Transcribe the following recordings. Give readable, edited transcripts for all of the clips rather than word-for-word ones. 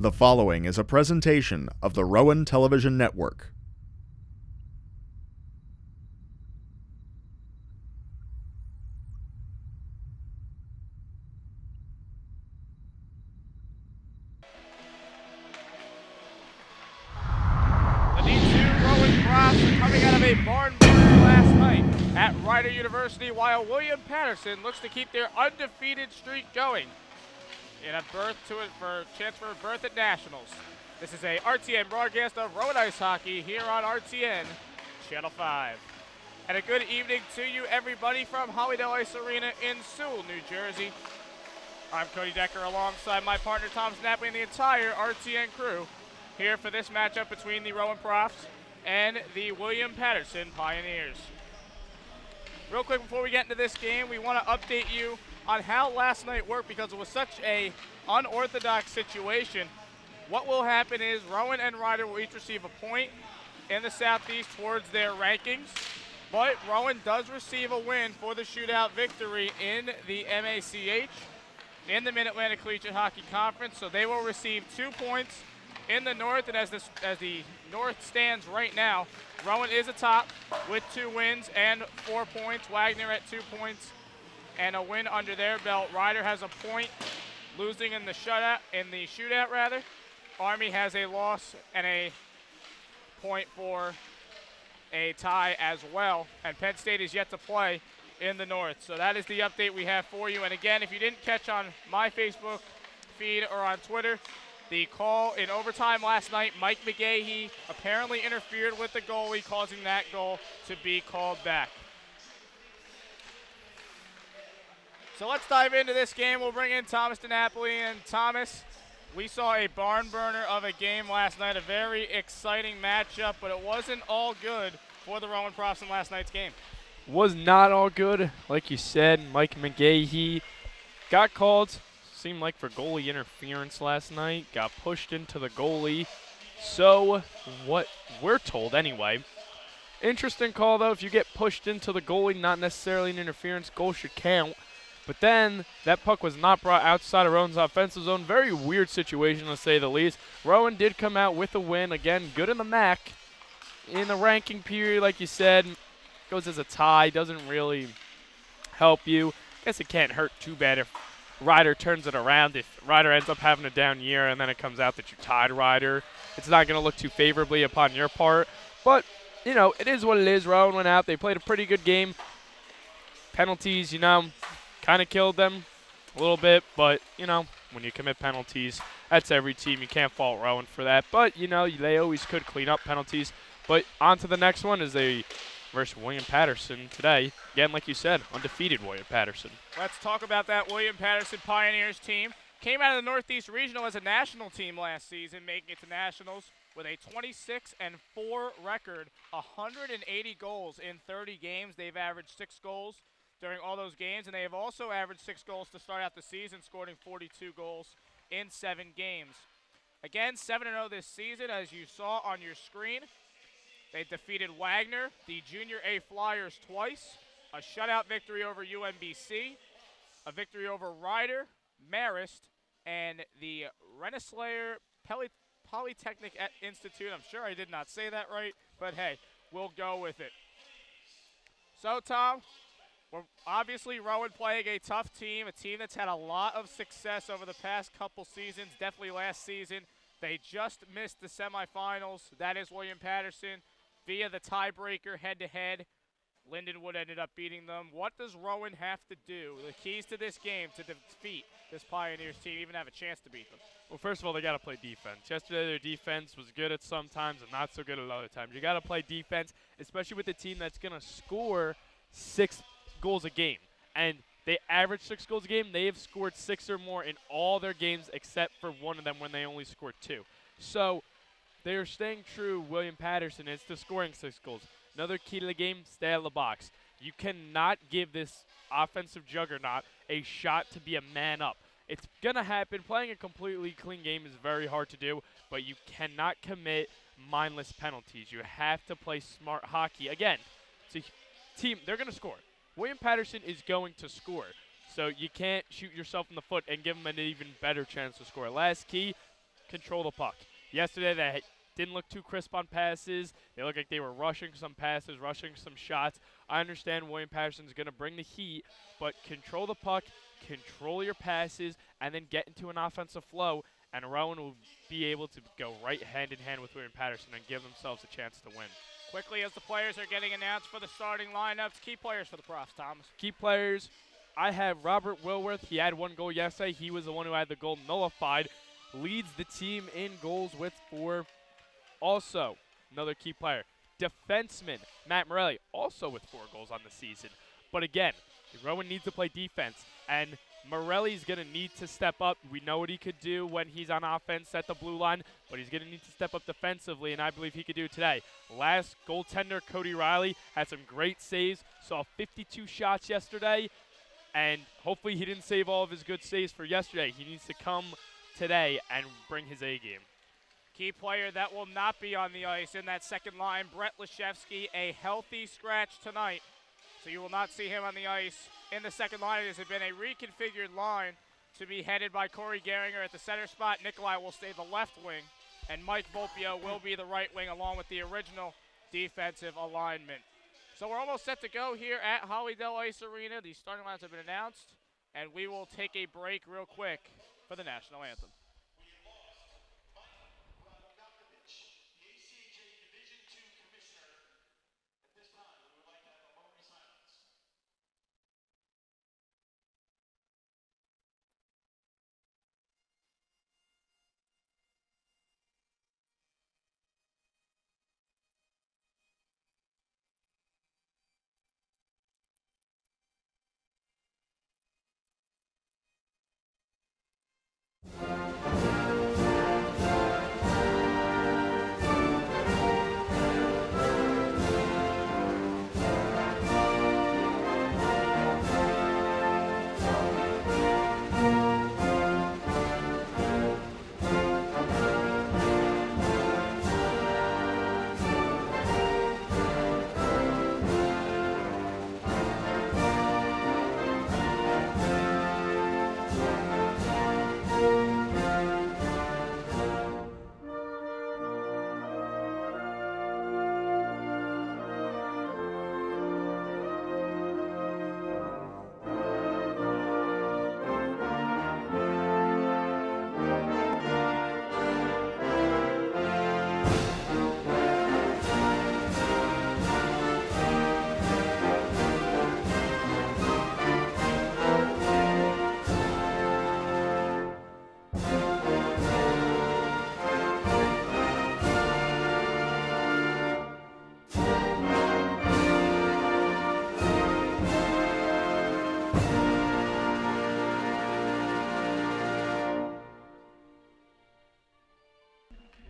The following is a presentation of the Rowan Television Network. The D2 Rowan Profs are coming out of a barn burner last night at Rider University, while William Paterson looks to keep their undefeated streak going in a chance for a berth at Nationals. This is a RTN broadcast of Rowan Ice Hockey here on RTN Channel 5. And a good evening to you, everybody, from Hollydale Ice Arena in Sewell, New Jersey. I'm Cody Decker alongside my partner Tom Snapley and the entire RTN crew here for this matchup between the Rowan Profs and the William Paterson Pioneers. Real quick before we get into this game, we want to update you on how last night worked because it was such a unorthodox situation. What will happen is Rowan and Rider will each receive a point in the Southeast towards their rankings, but Rowan does receive a win for the shootout victory in the MACH in the Mid-Atlantic Collegiate Hockey Conference, so they will receive 2 points in the North, and as the North stands right now, Rowan is atop with 2 wins and 4 points. Wagner at 2 points and a win under their belt. Rider has a point, losing in the shootout. Army has a loss and a point for a tie as well, and Penn State is yet to play in the North. So that is the update we have for you. And again, if you didn't catch on my Facebook feed or on Twitter, the call in overtime last night, Mike McGahee apparently interfered with the goalie, causing that goal to be called back. So let's dive into this game. We'll bring in Thomas DiNapoli. And Thomas, we saw a barn burner of a game last night, a very exciting matchup, but it wasn't all good for the Rowan Profs in last night's game. Was not all good. Like you said, Mike McGahee got called, seemed like for goalie interference last night, got pushed into the goalie. So what we're told anyway. Interesting call though, if you get pushed into the goalie, not necessarily an interference, goal should count. But then that puck was not brought outside of Rowan's offensive zone. Very weird situation to say the least. Rowan did come out with a win. Again, good in the MAC. In the ranking period, like you said, goes as a tie. Doesn't really help you. Guess it can't hurt too bad if Rider turns it around. If Rider ends up having a down year and then it comes out that you tied Rider, it's not going to look too favorably upon your part. But, you know, it is what it is. Rowan went out. They played a pretty good game. Penalties, you know, kind of killed them a little bit, but, you know, when you commit penalties, that's every team. You can't fault Rowan for that. But, you know, they always could clean up penalties. But on to the next one is a versus William Paterson today. Again, like you said, undefeated William Paterson. Let's talk about that William Paterson Pioneers team. Came out of the Northeast Regional as a national team last season, making it to Nationals with a 26-4 record, 180 goals in 30 games. They've averaged 6 goals during all those games, and they have also averaged 6 goals to start out the season, scoring 42 goals in 7 games. Again, 7-0 this season, as you saw on your screen. They defeated Wagner, the Junior A Flyers twice, a shutout victory over UMBC, a victory over Rider, Marist, and the Rensselaer Polytechnic Institute. I'm sure I did not say that right, but hey, we'll go with it. So, Tom, we're obviously Rowan playing a tough team, a team that's had a lot of success over the past couple seasons, definitely last season. They just missed the semifinals. That is William Paterson via the tiebreaker head-to-head. Lindenwood ended up beating them. What does Rowan have to do, the keys to this game, to defeat this Pioneers team, even have a chance to beat them? Well, first of all, they got to play defense. Yesterday, their defense was good at some times and not so good at other times. You got to play defense, especially with a team that's going to score 6 goals a game. And they average 6 goals a game. They have scored 6 or more in all their games except for one of them when they only scored 2. So they are staying true, William Paterson is, to scoring 6 goals. Another key to the game, stay out of the box. You cannot give this offensive juggernaut a shot to be a man up. It's going to happen. Playing a completely clean game is very hard to do, but you cannot commit mindless penalties. You have to play smart hockey. Again, it's a team, they're going to score. William Paterson is going to score. So you can't shoot yourself in the foot and give them an even better chance to score. Last key, control the puck. Yesterday, they didn't look too crisp on passes. They looked like they were rushing some passes, rushing some shots. I understand William Paterson's going to bring the heat, but control the puck, control your passes, and then get into an offensive flow, and Rowan will be able to go right hand in hand with William Paterson and give themselves a chance to win. Quickly, as the players are getting announced for the starting lineups, key players for the Profs, Thomas. Key players, I have Robert Wilworth. He had 1 goal yesterday. He was the one who had the goal nullified. Leads the team in goals with 4. Also, another key player, defenseman Matt Morelli, also with 4 goals on the season. But again, Rowan needs to play defense, and Morelli's going to need to step up. We know what he could do when he's on offense at the blue line, but he's going to need to step up defensively, and I believe he could do it today. Last goaltender, Cody Riley, had some great saves, saw 52 shots yesterday, and hopefully he didn't save all of his good saves for yesterday. He needs to come today and bring his A game. Key player that will not be on the ice in that second line, Brett Leshevsky, a healthy scratch tonight. So you will not see him on the ice in the second line. It has been a reconfigured line to be headed by Corey Gehringer at the center spot. Nikolai will stay the left wing, and Mike Volpio will be the right wing along with the original defensive alignment. So we're almost set to go here at Hollydale Ice Arena. The starting lines have been announced, and we will take a break real quick for the national anthem.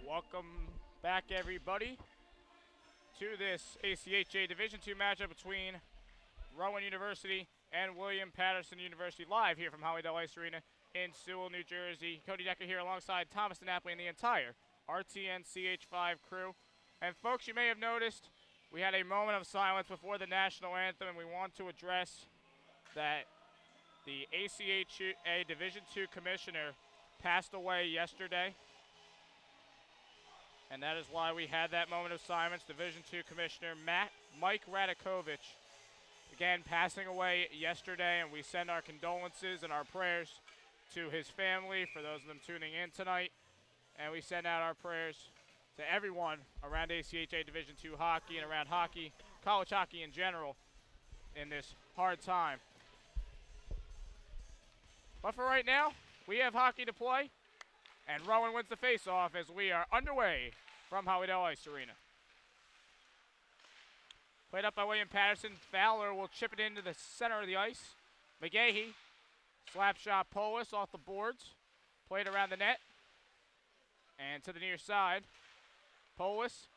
Welcome back, everybody, to this ACHA Division II matchup between Rowan University and William Paterson University, live here from Hollydale Ice Arena in Sewell, New Jersey. Cody Decker here alongside Thomas DiNapoli and the entire RTN CH5 crew. And folks, you may have noticed we had a moment of silence before the national anthem, and we want to address that the ACHA Division II commissioner passed away yesterday. And that is why we had that moment of silence. Division II Commissioner Mike Radakovich, again, passing away yesterday, and we send our condolences and our prayers to his family, for those of them tuning in tonight. And we send out our prayers to everyone around ACHA Division II hockey and around hockey, college hockey in general, in this hard time. But for right now, we have hockey to play. And Rowan wins the face-off as we are underway from Hollydale Ice Arena. Played up by William Paterson. Fowler will chip it into the center of the ice. McGahee, slap shot Polis off the boards. Played around the net. And to the near side. Polis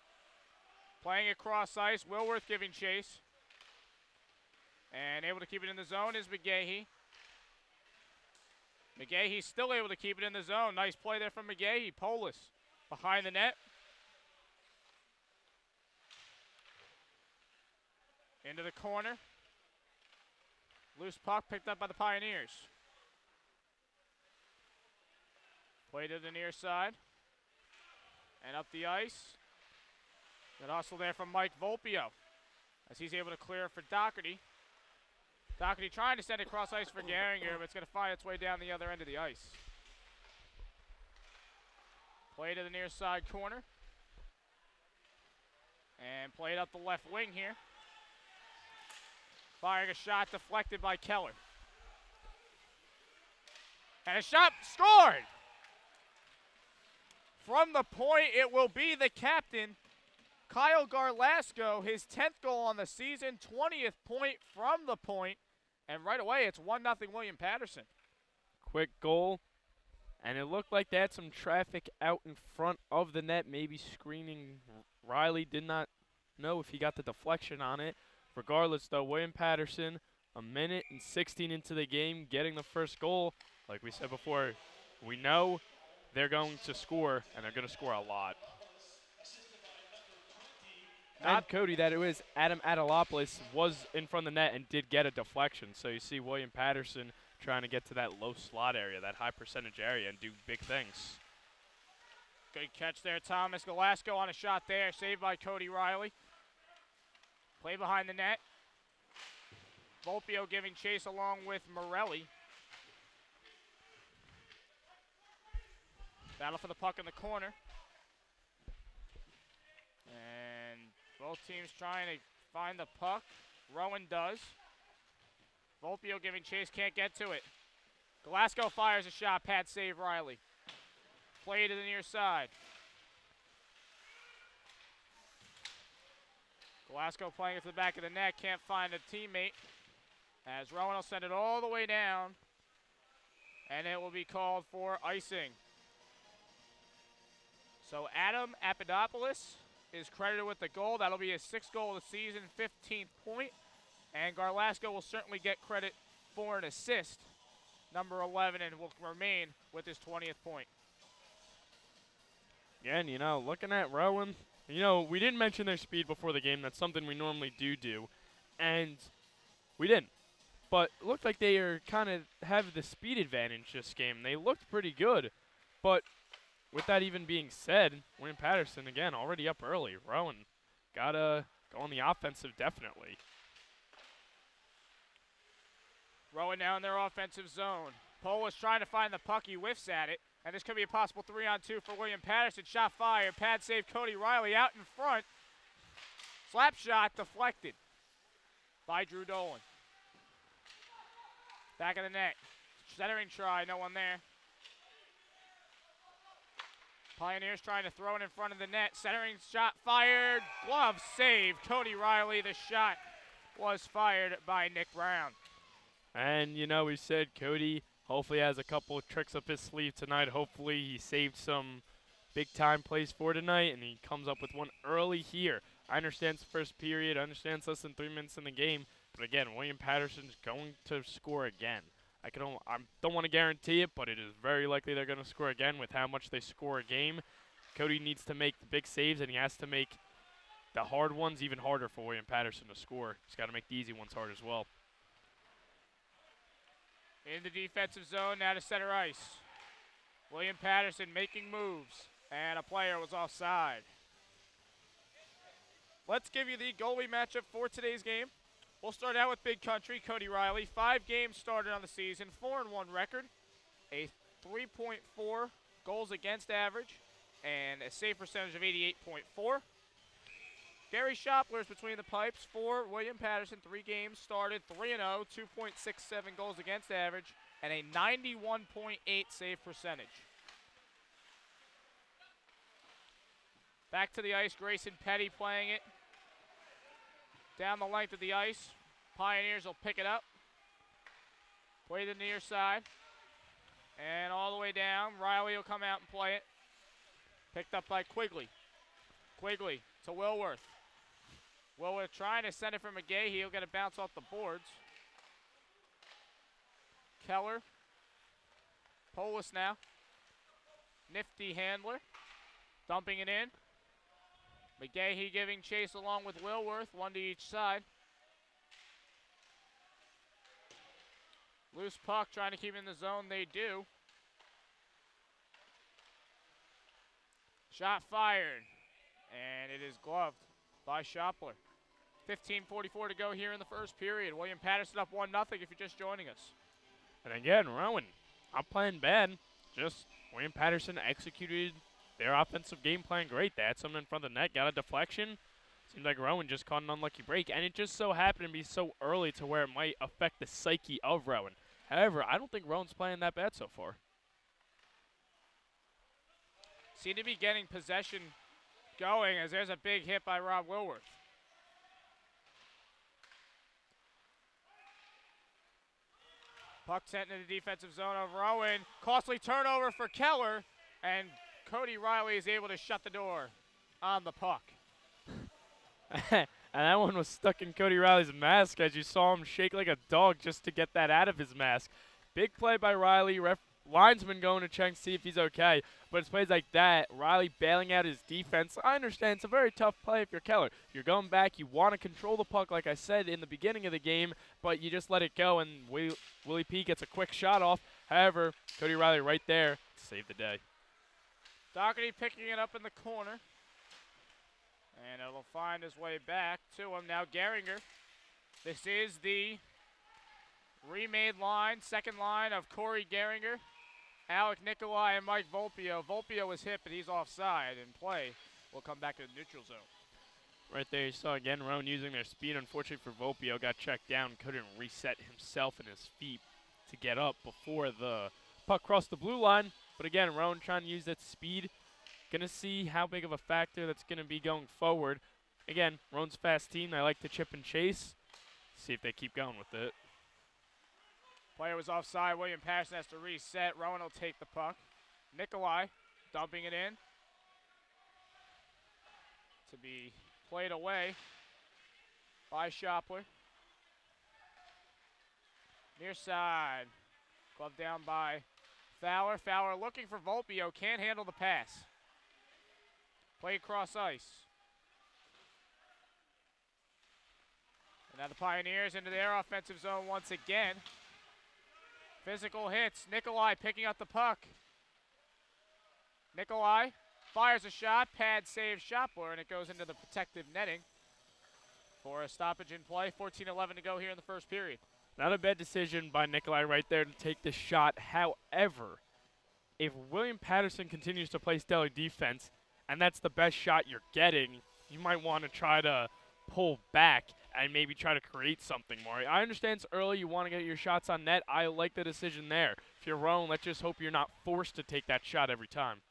playing across ice. Wilworth giving chase. And able to keep it in the zone is McGahee. McGahee still able to keep it in the zone. Nice play there from McGahee. Polis behind the net. Into the corner. Loose puck picked up by the Pioneers. Play to the near side. And up the ice. Good hustle there from Mike Volpio as he's able to clear it for Doherty. Doherty trying to send it cross ice for Gehringer, but it's going to find its way down the other end of the ice. Play to the near side corner. And played up the left wing here. Firing a shot deflected by Keller. And a shot scored! From the point, it will be the captain, Kyle Garlasco, his 10th goal on the season, 20th point from the point. And right away, it's 1-0 William Paterson. Quick goal. And it looked like they had some traffic out in front of the net, maybe screening. Riley did not know if he got the deflection on it. Regardless, though, William Paterson, 1:16 into the game, getting the first goal. Like we said before, we know they're going to score, and they're going to score a lot. And Cody, that it was Adam Adalopoulos was in front of the net and did get a deflection. So you see William Paterson trying to get to that low slot area, that high percentage area, and do big things. Good catch there, Thomas Galasco on a shot there, saved by Cody Riley. Play behind the net. Volpio giving chase along with Morelli. Battle for the puck in the corner. And both teams trying to find the puck. Rowan does. Volpio giving chase, can't get to it. Galasco fires a shot, pad save Riley. Play to the near side. Galasco playing it to the back of the net, can't find a teammate. As Rowan will send it all the way down. And it will be called for icing. So Adam Apadopoulos is credited with the goal. That'll be his 6th goal of the season, 15th point. And Garlasco will certainly get credit for an assist, number 11, and will remain with his 20th point. Again, you know, looking at Rowan, you know, we didn't mention their speed before the game. That's something we normally do. And we didn't. But it looked like they are kind of have the speed advantage this game. They looked pretty good. But with that even being said, William Paterson, again, already up early. Rowan got to go on the offensive definitely. Rowan now in their offensive zone. Pohl is trying to find the puck. He whiffs at it. And this could be a possible 3-on-2 for William Paterson. Shot fired. Pad save Cody Riley out in front. Slap shot deflected by Drew Dolan. Back of the net. Centering try. No one there. Pioneers trying to throw it in front of the net. Centering shot fired. Glove save. Cody Riley. The shot was fired by Nick Brown. And, you know, we said Cody hopefully has a couple of tricks up his sleeve tonight. Hopefully he saved some big-time plays for tonight, and he comes up with one early here. I understand it's the first period. I understand it's less than 3 minutes in the game. But, again, William Paterson's going to score again. I don't want to guarantee it, but it is very likely they're going to score again with how much they score a game. Cody needs to make the big saves, and he has to make the hard ones even harder for William Paterson to score. He's got to make the easy ones hard as well. In the defensive zone, now to center ice. William Paterson making moves, and a player was offside. Let's give you the goalie matchup for today's game. We'll start out with Big Country, Cody Riley. 5 games started on the season, 4-1 record, a 3.4 goals against average, and a save percentage of 88.4. Gary Shopler's between the pipes for William Paterson. 3 games started, 3-0, 2.67 goals against average, and a 91.8 save percentage. Back to the ice, Grayson Petty playing it. Down the length of the ice, Pioneers will pick it up. Play to the near side. And all the way down, Riley will come out and play it. Picked up by Quigley. Quigley to Wilworth. Wilworth trying to send it for McGahee. He'll get a bounce off the boards. Keller. Polis now. Nifty handler. Dumping it in. McGahee giving chase along with Wilworth, 1 to each side. Loose puck, trying to keep in the zone, they do. Shot fired, and it is gloved by Shopler. 15:44 to go here in the first period. William Paterson up 1-0 if you're just joining us. And again, Rowan, not playing bad. Just William Paterson executed their offensive game plan great. They had someone in front of the net, got a deflection. Seems like Rowan just caught an unlucky break, and it just so happened to be so early to where it might affect the psyche of Rowan. However, I don't think Rowan's playing that bad so far. Seem to be getting possession going as there's a big hit by Rob Wilworth. Puck sent into the defensive zone of Rowan. Costly turnover for Keller, and Cody Riley is able to shut the door on the puck. And that one was stuck in Cody Riley's mask as you saw him shake like a dog just to get that out of his mask. Big play by Riley. Linesman going to check and see if he's okay. But it's plays like that, Riley bailing out his defense. I understand it's a very tough play if you're Keller. You're going back, you want to control the puck like I said in the beginning of the game, but you just let it go and Willie P gets a quick shot off. However, Cody Riley right there to save the day. Doherty picking it up in the corner. And it'll find his way back to him. Now Gehringer. This is the remade line, second line of Corey Gehringer, Alec Nikolai, and Mike Volpio. Volpio was hit, but he's offside, and play will come back to the neutral zone. Right there, you saw again Rowan using their speed. Unfortunately for Volpio, got checked down, couldn't reset himself and his feet to get up before the puck crossed the blue line. But again, Rowan trying to use that speed. Going to see how big of a factor that's going to be going forward. Again, Rowan's fast team. They like to chip and chase. See if they keep going with it. Player was offside. William Paterson has to reset. Rowan will take the puck. Nikolai dumping it in to be played away by Shopler. Near side. Glove down by Fowler. Fowler looking for Volpio. Can't handle the pass. Play across ice. And now the Pioneers into their offensive zone once again. Physical hits. Nikolai picking up the puck. Nikolai fires a shot. Pad saves Shopler, and it goes into the protective netting for a stoppage in play. 14:11 to go here in the first period. Not a bad decision by Nikolai right there to take the shot. However, if William Paterson continues to play stellar defense, and that's the best shot you're getting, you might want to try to pull back and maybe try to create something more. I understand it's early, you want to get your shots on net. I like the decision there. If you're Rowan, let's just hope you're not forced to take that shot every time.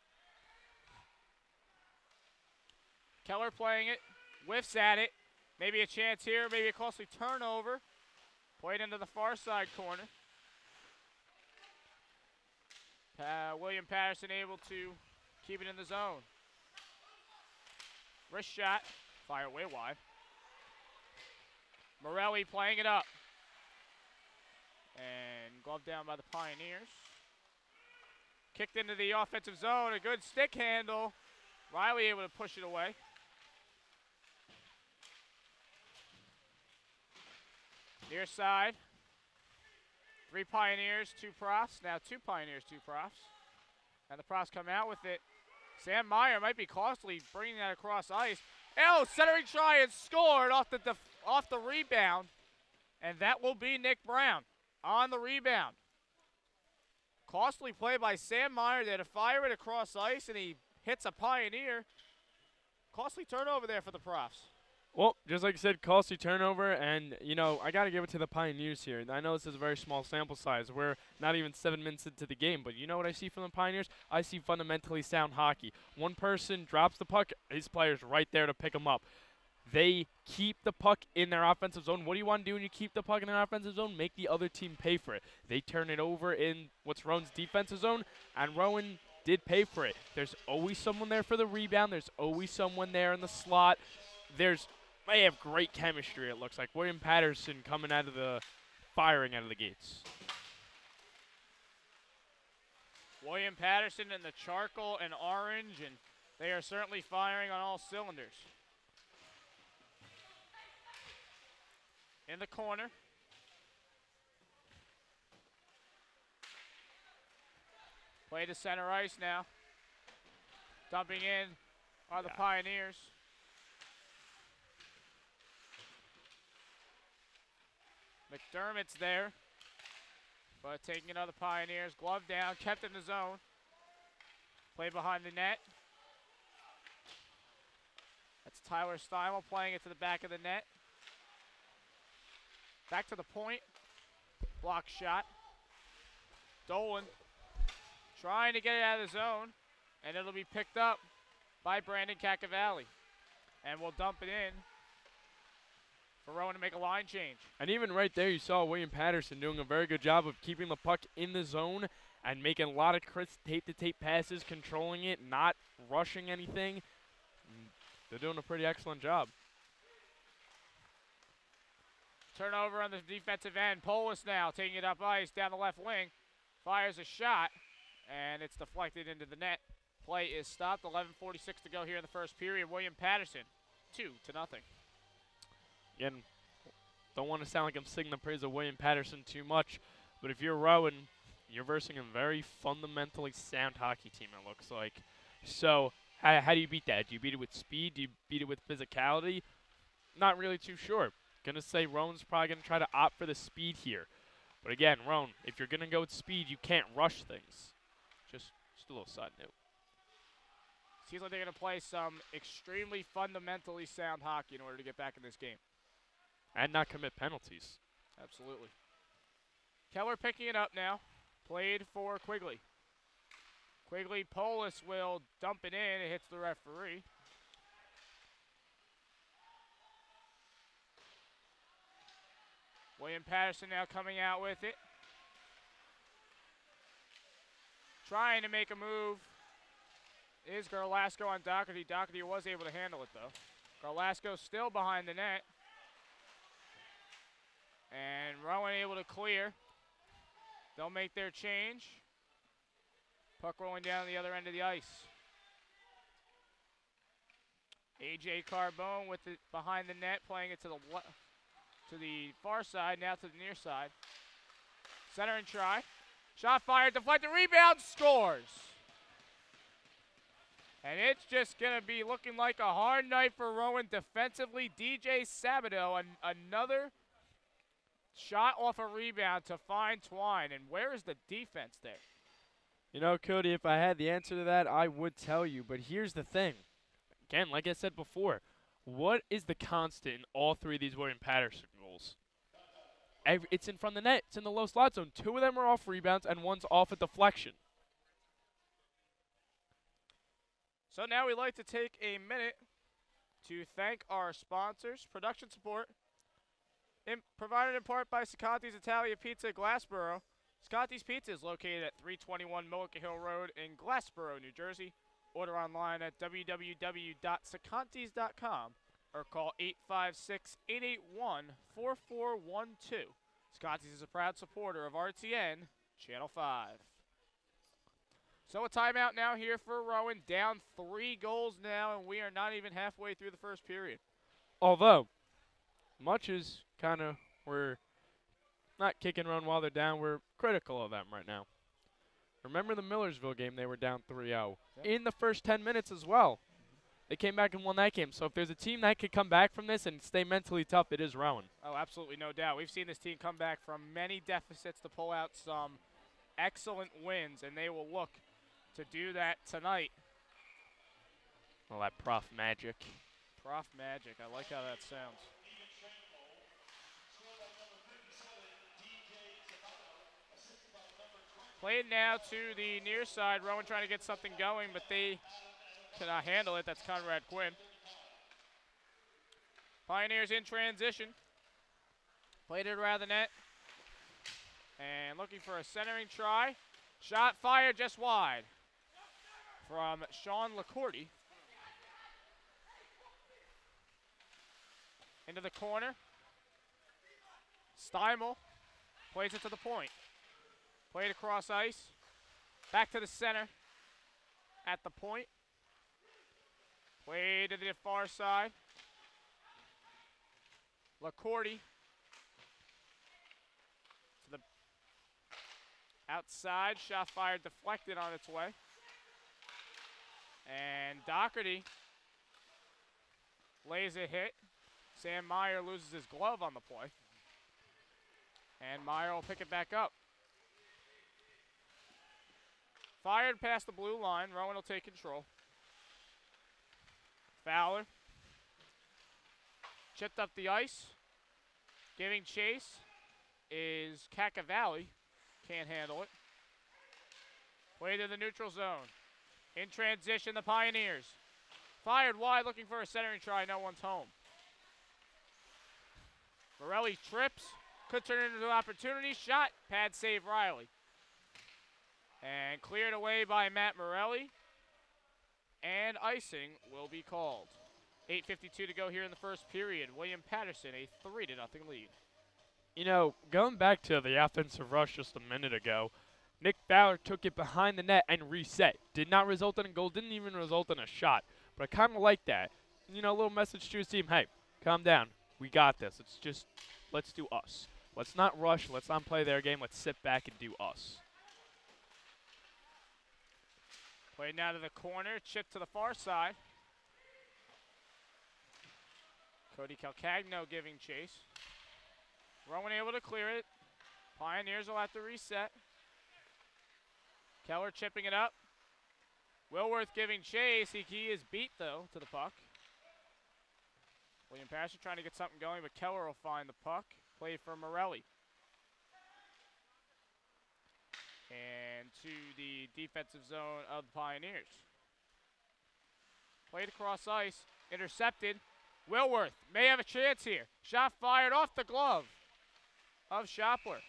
Keller playing it, whiffs at it. Maybe a chance here, maybe a costly turnover. Played into the far side corner. William Paterson able to keep it in the zone. Wrist shot, fire way wide. Morelli playing it up. And glove down by the Pioneers. Kicked into the offensive zone, a good stick handle. Riley able to push it away. Near side. 3 Pioneers, 2 Profs. Now 2 Pioneers, 2 Profs. And the Profs come out with it. Sam Meyer might be costly bringing that across ice. Oh, centering try and scored off the rebound. And that will be Nick Brown on the rebound. Costly play by Sam Meyer there to fire it across ice, and he hits a Pioneer. Costly turnover there for the Profs. Well, just like I said, costly turnover, and, you know, I got to give it to the Pioneers here. I know this is a very small sample size. We're not even 7 minutes into the game, but you know what I see from the Pioneers? I see fundamentally sound hockey. One person drops the puck, his player's right there to pick him up. They keep the puck in their offensive zone. What do you want to do when you keep the puck in an offensive zone? Make the other team pay for it. They turn it over in what's Rowan's defensive zone, and Rowan did pay for it. There's always someone there for the rebound. There's always someone there in the slot. They have great chemistry, it looks like. William Paterson coming out of the firing out of the gates. William Paterson in the charcoal and orange, and they are certainly firing on all cylinders. In the corner. Play to center ice now. Dumping in are the Pioneers. McDermott's there, but taking it on the Pioneers. Glove down, kept in the zone. Play behind the net. That's Tyler Steimel playing it to the back of the net. Back to the point. Block shot. Dolan trying to get it out of the zone, and it'll be picked up by Brandon Cacavalli. And we'll dump it in for Rowan to make a line change. And even right there, you saw William Paterson doing a very good job of keeping the puck in the zone and making a lot of crisp tape-to-tape passes, controlling it, not rushing anything. They're doing a pretty excellent job. Turnover on the defensive end. Polis now taking it up ice down the left wing. Fires a shot, and it's deflected into the net. Play is stopped. 11:46 to go here in the first period. William Paterson, 2-0. Again, don't want to sound like I'm singing the praise of William Paterson too much, but if you're Rowan, you're versing a very fundamentally sound hockey team, it looks like. So how do you beat that? Do you beat it with speed? Do you beat it with physicality? Not really too sure. Gonna say Rowan's probably gonna try to opt for the speed here. But again, Rowan, if you're gonna go with speed, you can't rush things. Just a little side note. Seems like they're gonna play some extremely fundamentally sound hockey in order to get back in this game. And not commit penalties. Absolutely. Keller picking it up now. Played for Quigley. Quigley Polis will dump it in. It hits the referee. William Paterson now coming out with it. Trying to make a move is Garlasco on Doherty. Doherty was able to handle it, though. Garlasco still behind the net. And Rowan able to clear. They'll make their change. Puck rolling down the other end of the ice. A.J. Carbone with it behind the net, playing it to the far side, now to the near side. Center and try. Shot fired, deflected, rebound, scores. And it's just going to be looking like a hard night for Rowan defensively. DJ Sabato, another shot off a rebound to find Twine. And where is the defense there? You know, Cody, if I had the answer to that, I would tell you. But here's the thing. Again, like I said before, what is the constant in all three of these William Paterson goals? It's in front of the net. It's in the low slot zone. Two of them are off rebounds, and one's off a deflection. So now we'd like to take a minute to thank our sponsors. Production support provided in part by Siccanti's Italia Pizza, Glassboro. Siccanti's Pizza is located at 321 Milliken Hill Road in Glassboro, New Jersey. Order online at www.siccantis.com or call 856-881-4412. Siccanti's is a proud supporter of RTN Channel 5. So a timeout now here for Rowan, down 3 goals now, and we are not even halfway through the first period. Although, much as kind of we're not kicking run while they're down, we're critical of them right now. Remember the Millersville game, they were down 3-0. Yep. In the first 10 minutes as well. They came back and won that game. So if there's a team that could come back from this and stay mentally tough, it is Rowan. Oh, absolutely, no doubt. We've seen this team come back from many deficits to pull out some excellent wins, and they will look to do that tonight. Well, that Prof Magic. Prof Magic, I like how that sounds. Played now to the near side. Rowan trying to get something going, but they cannot handle it. That's Conrad Quinn. Pioneers in transition. Played it around the net. And looking for a centering try. Shot fired just wide from Sean LaCourty. Into the corner. Steimel plays it to the point. Played across ice. Back to the center. At the point. Played to the far side. LaCourty. To the outside. Shot fired, deflected on its way. And Doherty lays a hit. Sam Meyer loses his glove on the play. And Meyer will pick it back up. Fired past the blue line. Rowan will take control. Fowler. Chipped up the ice. Giving chase is Cacavalli. Can't handle it. Play to the neutral zone. In transition, the Pioneers. Fired wide, looking for a centering try. No one's home. Morelli trips. Could turn into an opportunity. Shot. Pad save Riley. And cleared away by Matt Morelli. And icing will be called. 8:52 to go here in the first period. William Paterson, a 3-0 lead. You know, going back to the offensive rush just a minute ago, Nick Fowler took it behind the net and reset. Did not result in a goal, didn't even result in a shot. But I kind of like that. You know, a little message to his team, hey, calm down. We got this. It's just, let's do us. Let's not rush. Let's not play their game. Let's sit back and do us. Played now to the corner, chip to the far side. Cody Calcagno giving chase. Rowan able to clear it. Pioneers will have to reset. Keller chipping it up. Wilworth giving chase. He is beat, though, to the puck. William Paterson trying to get something going, but Keller will find the puck. Play for Morelli. And to the defensive zone of the Pioneers. Played across ice. Intercepted. Wilworth may have a chance here. Shot fired off the glove of Shopler.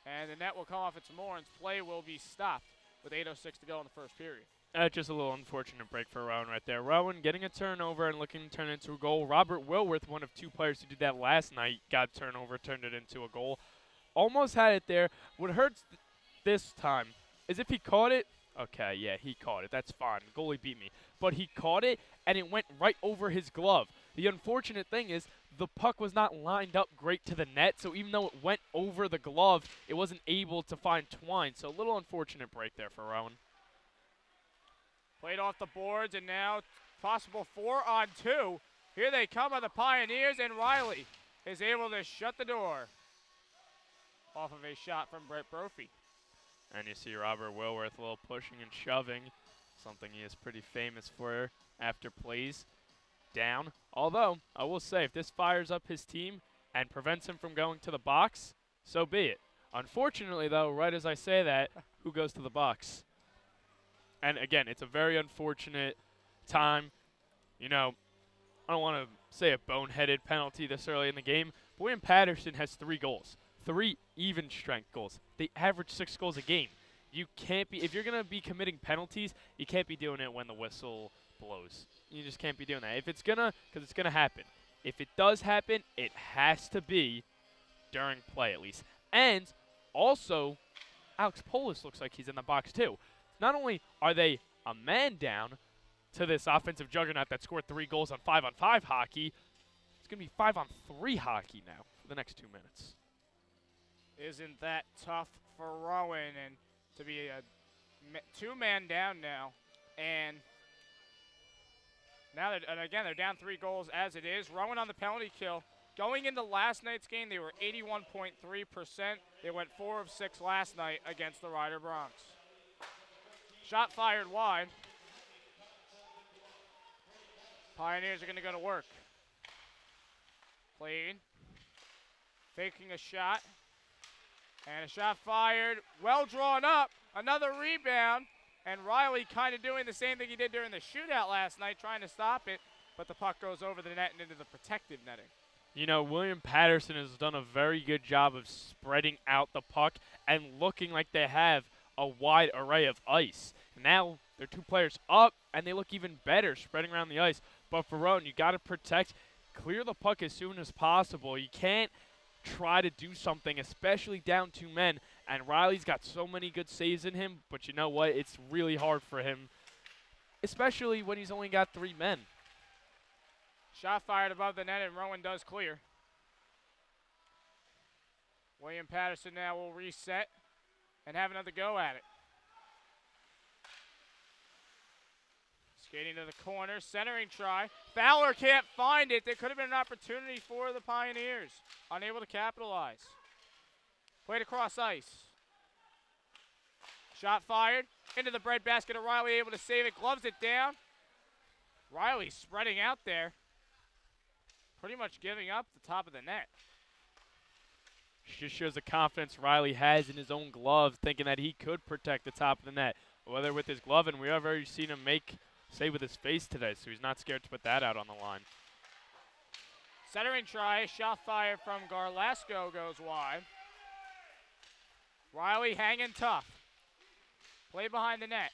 And the net will come off its moorings. Play will be stopped with 8:06 to go in the first period. Just a little unfortunate break for Rowan right there. Rowan getting a turnover and looking to turn it into a goal. Robert Wilworth, one of two players who did that last night, got turnover, turned it into a goal. Almost had it there. What hurts this time is if he caught it. Okay, yeah, he caught it. That's fine. The goalie beat me. But he caught it, and it went right over his glove. The unfortunate thing is the puck was not lined up great to the net, so even though it went over the glove, it wasn't able to find twine. So a little unfortunate break there for Rowan. Played off the boards, and now possible 4-on-2. Here they come on the Pioneers, and Riley is able to shut the door off of a shot from Brett Brophy. And you see Robert Wilworth a little pushing and shoving, something he is pretty famous for after plays down. Although, I will say, if this fires up his team and prevents him from going to the box, so be it. Unfortunately, though, right as I say that, who goes to the box? And again, it's a very unfortunate time. You know, I don't want to say a boneheaded penalty this early in the game, but William Paterson has 3 goals. 3 even strength goals. They average 6 goals a game. You can't be, if you're going to be committing penalties, you can't be doing it when the whistle blows. You just can't be doing that. If it's going to, because it's going to happen. If it does happen, it has to be during play at least. And also, Alex Polis looks like he's in the box too. Not only are they a man down to this offensive juggernaut that scored 3 goals on 5-on-5 hockey, it's going to be 5-on-3 hockey now for the next 2 minutes. Isn't that tough for Rowan, and to be a 2-man down now, and now they're down 3 goals as it is. Rowan on the penalty kill. Going into last night's game, they were 81.3%. They went 4 of 6 last night against the Rider Bronx. Shot fired wide. Pioneers are going to go to work. Played. Faking a shot. And a shot fired. Well drawn up. Another rebound. And Riley kind of doing the same thing he did during the shootout last night, trying to stop it. But the puck goes over the net and into the protective netting. You know, William Paterson has done a very good job of spreading out the puck and looking like they have a wide array of ice. Now they're 2 players up, and they look even better spreading around the ice. But for Rowan, you got to protect, clear the puck as soon as possible. You can't try to do something, especially down 2 men. And Riley's got so many good saves in him, but you know what? It's really hard for him, especially when he's only got 3 men. Shot fired above the net, and Rowan does clear. William Paterson now will reset and have another go at it. Skating to the corner, centering try. Fowler can't find it. There could have been an opportunity for the Pioneers. Unable to capitalize. Played across ice. Shot fired. Into the breadbasket of Riley, able to save it. Gloves it down. Riley spreading out there. Pretty much giving up the top of the net. Just shows the confidence Riley has in his own glove, thinking that he could protect the top of the net. Whether with his glove, and we have already seen him save with his face today, so he's not scared to put that out on the line. Centering try, shot fired from Garlasco goes wide. Riley hanging tough. Play behind the net.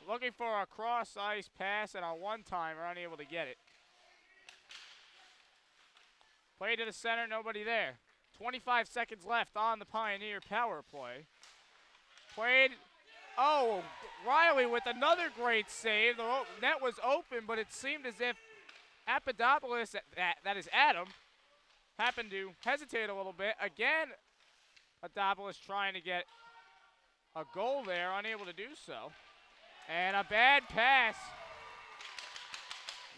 Looking for a cross ice pass and a one-timer, unable to get it. Play to the center, nobody there. 25 seconds left on the Pioneer power play. Played, oh, Riley with another great save. The net was open, but it seemed as if Papadopoulos, that is Adam, happened to hesitate a little bit. Again, Papadopoulos trying to get a goal there, unable to do so. And a bad pass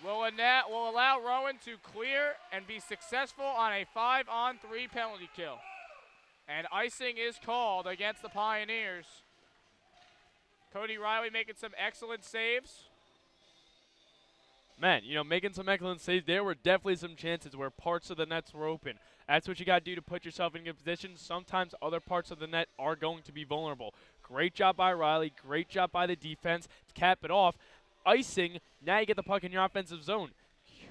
will allow Rowan to clear and be successful on a 5-on-3 penalty kill. And icing is called against the Pioneers. Cody Riley making some excellent saves. Man, making some excellent saves. There were definitely some chances where parts of the nets were open. That's what you got to do to put yourself in a good position. Sometimes other parts of the net are going to be vulnerable. Great job by Riley. Great job by the defense to cap it off. Icing, now you get the puck in your offensive zone.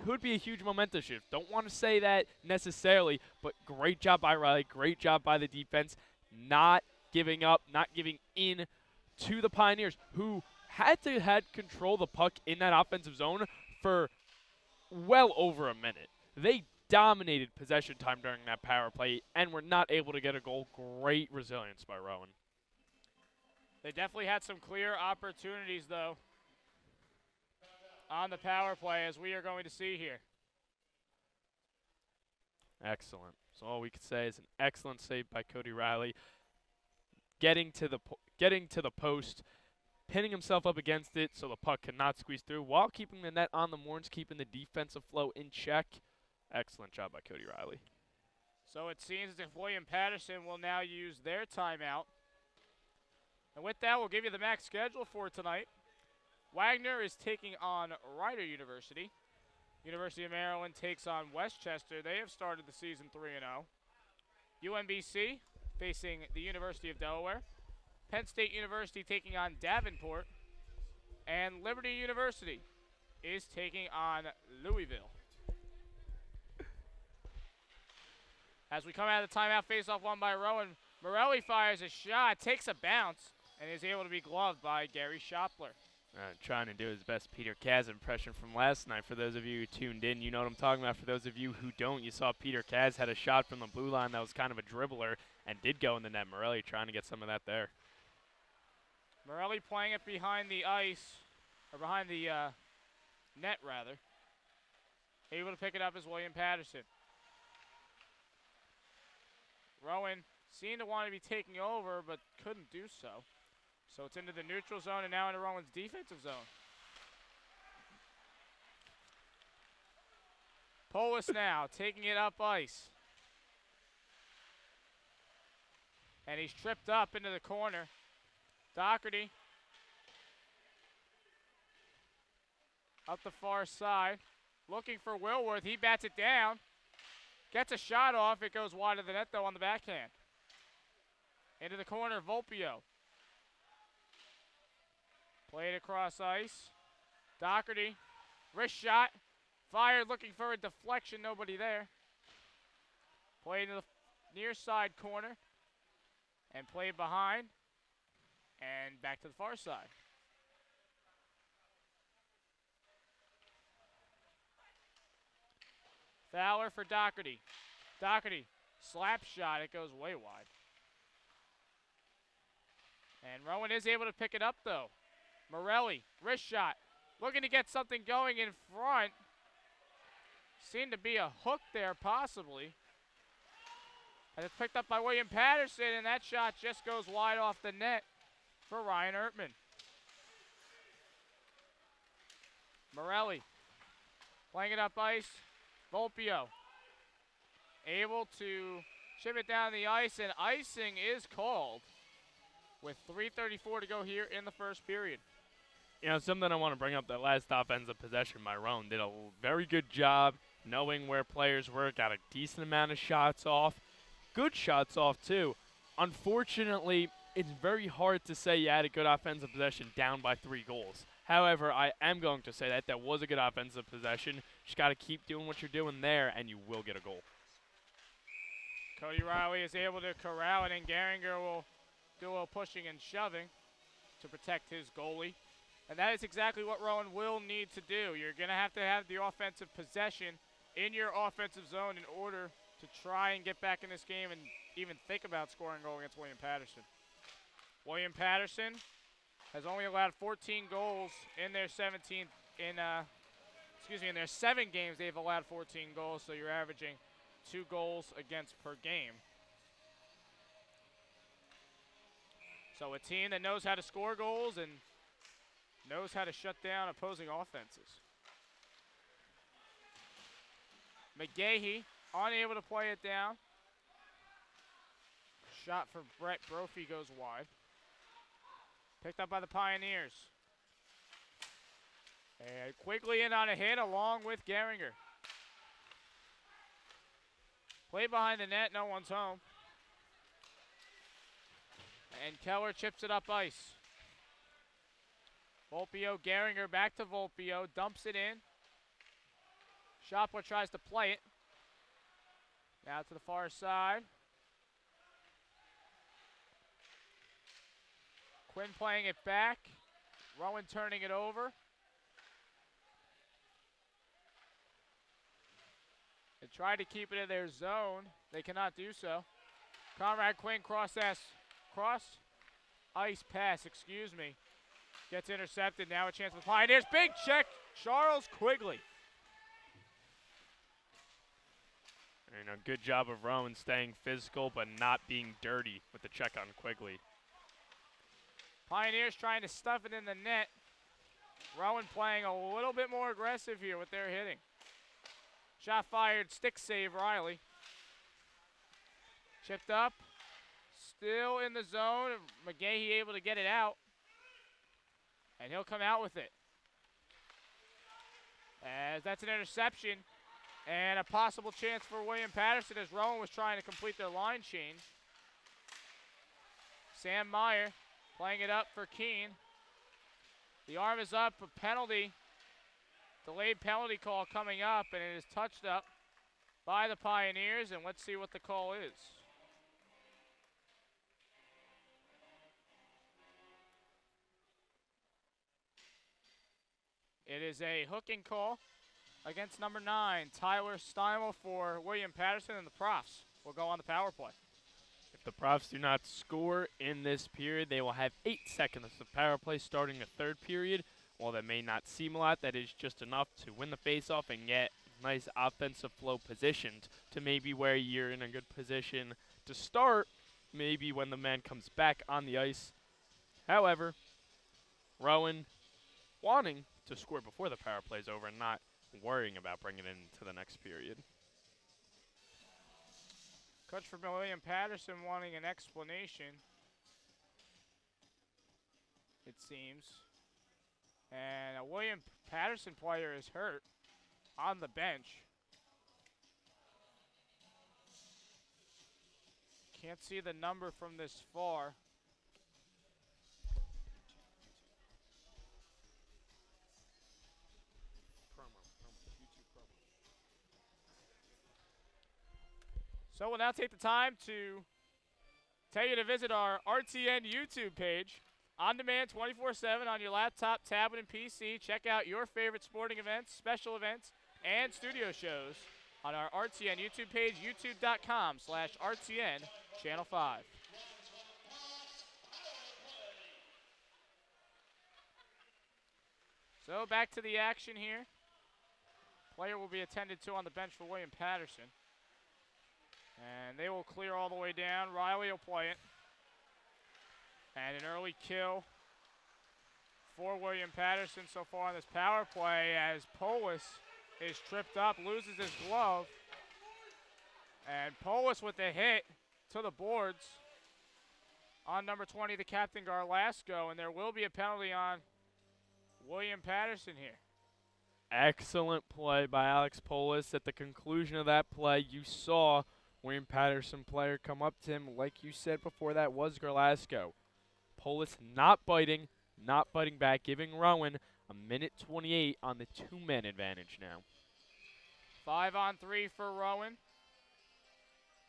Could be a huge momentum shift. Don't want to say that necessarily, but great job by Riley. Great job by the defense. Not giving up, not giving in to the Pioneers, who had control of the puck in that offensive zone for well over a minute. They dominated possession time during that power play and were not able to get a goal. Great resilience by Rowan. They definitely had some clear opportunities, though, on the power play, as we are going to see here. Excellent. So all we could say is an excellent save by Cody Riley. Getting to the post, pinning himself up against it so the puck cannot squeeze through while keeping the net on the Mourns, keeping the defensive flow in check. Excellent job by Cody Riley. So it seems as if William Paterson will now use their timeout. And with that, we'll give you the max schedule for tonight. Wagner is taking on Rider University. University of Maryland takes on Westchester. They have started the season 3-0. UMBC facing the University of Delaware. Penn State University taking on Davenport. And Liberty University is taking on Louisville. As we come out of the timeout, face-off won by Rowan. Morelli fires a shot, takes a bounce, and is able to be gloved by Gary Shopler. Trying to do his best Peter Kaz impression from last night. For those of you who tuned in, you know what I'm talking about. For those of you who don't, you saw Peter Kaz had a shot from the blue line that was kind of a dribbler and did go in the net. Morelli trying to get some of that there. Morelli playing it behind the ice, or behind the net, rather. Able to pick it up as William Paterson. Rowan seemed to want to be taking over, but couldn't do so. So it's into the neutral zone and now into Rowan's defensive zone. Polis now taking it up ice. And he's tripped up into the corner. Doherty up the far side. Looking for Wilworth. He bats it down. Gets a shot off. It goes wide of the net, though, on the backhand. Into the corner, Volpio. Played across ice. Doherty, wrist shot. Fired, looking for a deflection. Nobody there. Played in the near side corner. And played behind. And back to the far side. Fowler for Doherty. Doherty, slap shot. It goes way wide. And Rowan is able to pick it up, though. Morelli, wrist shot. Looking to get something going in front. Seemed to be a hook there, possibly. And it's picked up by William Paterson, and that shot just goes wide off the net for Ryan Ertman. Morelli playing it up ice. Volpio able to chip it down the ice, and icing is called with 3:34 to go here in the first period. You know, something I want to bring up, that last offensive possession by Rowan did a very good job knowing where players were, got a decent amount of shots off, good shots off too. Unfortunately, it's very hard to say you had a good offensive possession down by 3 goals. However, I am going to say that was a good offensive possession. Just got to keep doing what you're doing there, and you will get a goal. Cody Riley is able to corral it, and Gehringer will do a little pushing and shoving to protect his goalie. And that is exactly what Rowan will need to do. You're going to have the offensive possession in your offensive zone in order to try and get back in this game and even think about scoring a goal against William Paterson. William Paterson has only allowed 14 goals in their 17 in their 7 games. They've allowed 14 goals, so you're averaging 2 goals against per game. So a team that knows how to score goals and knows how to shut down opposing offenses. McGahey unable to play it down. Shot for Brett Brophy goes wide. Picked up by the Pioneers. And Quigley in on a hit along with Gehringer. Play behind the net, no one's home. And Keller chips it up ice. Volpio, Gehringer back to Volpio, dumps it in. Shopper tries to play it. Now to the far side. Quinn playing it back. Rowan turning it over. They try to keep it in their zone. They cannot do so. Conrad Quinn cross ice pass, gets intercepted. Now a chance for the Pioneers. Big check, Charles Quigley. And a good job of Rowan staying physical but not being dirty with the check on Quigley. Pioneers trying to stuff it in the net. Rowan playing a little bit more aggressive here with their hitting. Shot fired, stick save Riley. Chipped up, still in the zone. McGahey able to get it out. And he'll come out with it. As that's an interception. And a possible chance for William Paterson as Rowan was trying to complete their line change. Sam Meyer playing it up for Keene. The arm is up, a penalty. Delayed penalty call coming up, and it is touched up by the Pioneers, and let's see what the call is. It is a hooking call against number 9, Tyler Steimel for William Paterson, and the Profs will go on the power play. If the Profs do not score in this period, they will have 8 seconds of power play starting the third period. While that may not seem a lot, that is just enough to win the faceoff and get nice offensive flow positioned to maybe where you're in a good position to start, maybe when the man comes back on the ice. However, Rowan wanting to score before the power play is over and not worrying about bringing it into the next period. Coach for William Paterson wanting an explanation, it seems. And a William Paterson player is hurt on the bench. Can't see the number from this far. So we'll now take the time to tell you to visit our RTN YouTube page. On demand 24/7 on your laptop, tablet, and PC. Check out your favorite sporting events, special events, and studio shows on our RTN YouTube page, youtube.com/RTN Channel 5. So back to the action here. Player will be attended to on the bench for William Paterson. And they will clear all the way down. Riley will play it. And an early kill for William Paterson so far on this power play as Polis is tripped up, loses his glove. And Polis with a hit to the boards on number 20, the captain Garlasco, and there will be a penalty on William Paterson here. Excellent play by Alex Polis. At the conclusion of that play, you saw William Paterson player come up to him. Like you said before, that was Garlasco. Polis not biting back, giving Rowan a minute 28 on the 2-man advantage now. 5-on-3 for Rowan.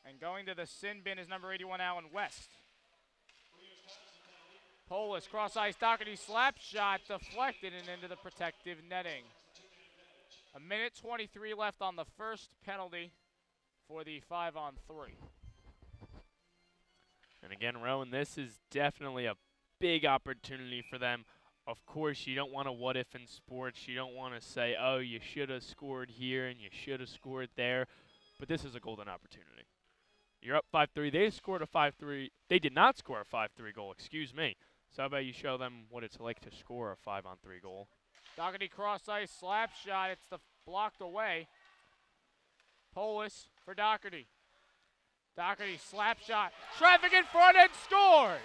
And going to the sin bin is number 81, Allen West. Polis, cross ice, Doherty slap shot, deflected and into the protective netting. A minute 23 left on the first penalty for the 5-on-3. And again, Rowan, this is definitely a big opportunity for them. Of course, you don't want to what if in sports. You don't want to say, oh, you should have scored here and you should have scored there. But this is a golden opportunity. You're up 5-3. They scored a 5-3. They did not score a 5-3 goal, excuse me. So how about you show them what it's like to score a 5-on-3 goal? Doherty cross ice slap shot. It's blocked away. Polis for Doherty. Doherty slap shot. Traffic in front and scored.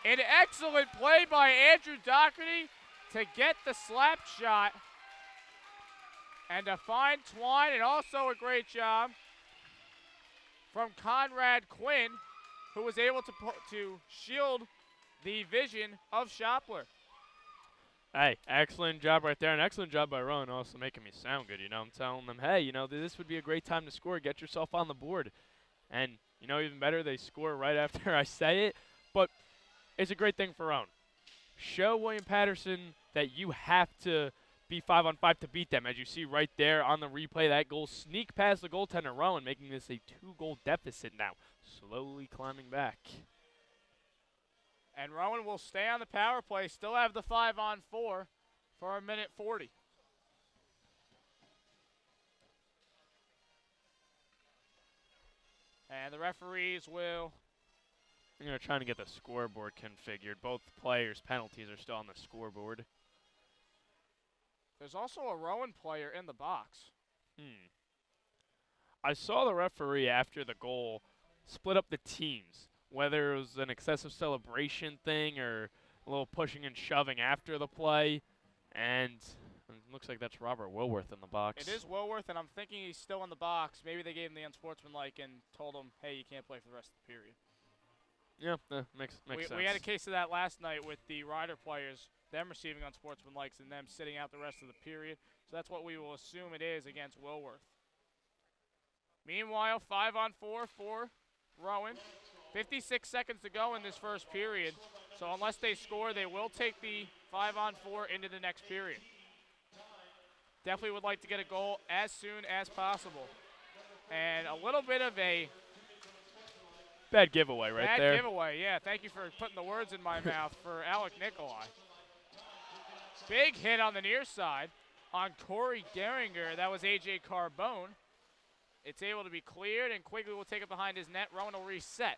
An excellent play by Andrew Doherty to get the slap shot and to find Twine, and also a great job from Conrad Quinn, who was able to shield the vision of Shopler. Hey, excellent job right there, and excellent job by Rowan also making me sound good. You know, I'm telling them, hey, you know, this would be a great time to score. Get yourself on the board. And, you know, even better, they score right after I say it. But it's a great thing for Rowan. Show William Paterson that you have to be 5-on-5 to beat them. As you see right there on the replay, that goal sneak past the goaltender Rowan, making this a 2-goal deficit now, slowly climbing back. And Rowan will stay on the power play, still have the 5-on-4 for a minute 40. And the referees will... You know, trying to get the scoreboard configured. Both players' penalties are still on the scoreboard. There's also a Rowan player in the box. I saw the referee after the goal split up the teams, whether it was an excessive celebration thing or a little pushing and shoving after the play. And it looks like that's Robert Wilworth in the box. It is Wilworth, and I'm thinking he's still in the box. Maybe they gave him the unsportsmanlike and told him, hey, you can't play for the rest of the period. Yeah, makes sense. We had a case of that last night with the Rider players, them receiving unsportsmanlikes and them sitting out the rest of the period. So that's what we will assume it is against Wilworth. Meanwhile, 5-on-4 for Rowan. 56 seconds to go in this first period. So unless they score, they will take the 5-on-4 into the next period. Definitely would like to get a goal as soon as possible. And a little bit of a bad giveaway right there. Bad giveaway, yeah. Thank you for putting the words in my mouth for Alec Nikolai. Big hit on the near side on Corey Geringer. That was A.J. Carbone. It's able to be cleared, and Quigley will take it behind his net. Rowan will reset.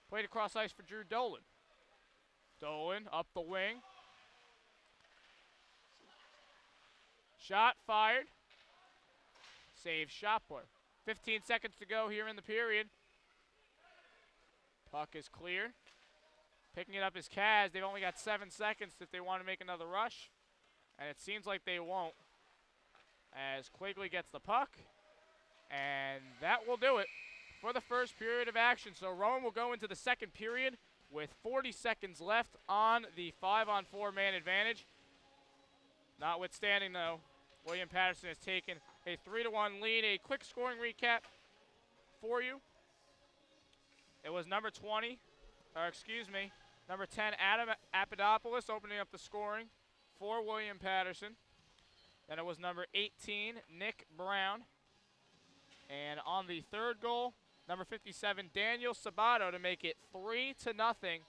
Played across ice for Drew Dolan. Dolan up the wing. Shot fired. Save Shopler. 15 seconds to go here in the period. Puck is clear. Picking it up is Kaz. They've only got 7 seconds if they want to make another rush. And it seems like they won't. As Quigley gets the puck. And that will do it for the first period of action. So Rowan will go into the second period with 40 seconds left on the 5-on-4 man advantage. Notwithstanding, though, William Paterson has taken a 3-1 lead. A quick scoring recap for you. It was number 10, Adam Apadopoulos opening up the scoring for William Paterson. Then it was number 18, Nick Brown. And on the third goal, number 57, Daniel Sabato to make it 3-0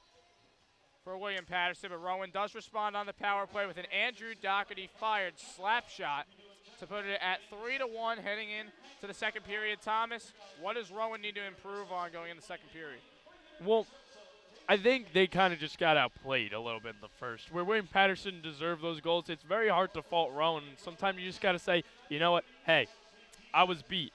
for William Paterson. But Rowan does respond on the power play with an Andrew Doherty fired slap shot to put it at 3-1 heading into the second period. Thomas, what does Rowan need to improve on going in the second period? Well, I think they kind of just got outplayed a little bit in the first. Where William Paterson deserved those goals, it's very hard to fault Rowan. Sometimes you just got to say, you know what, hey, I was beat.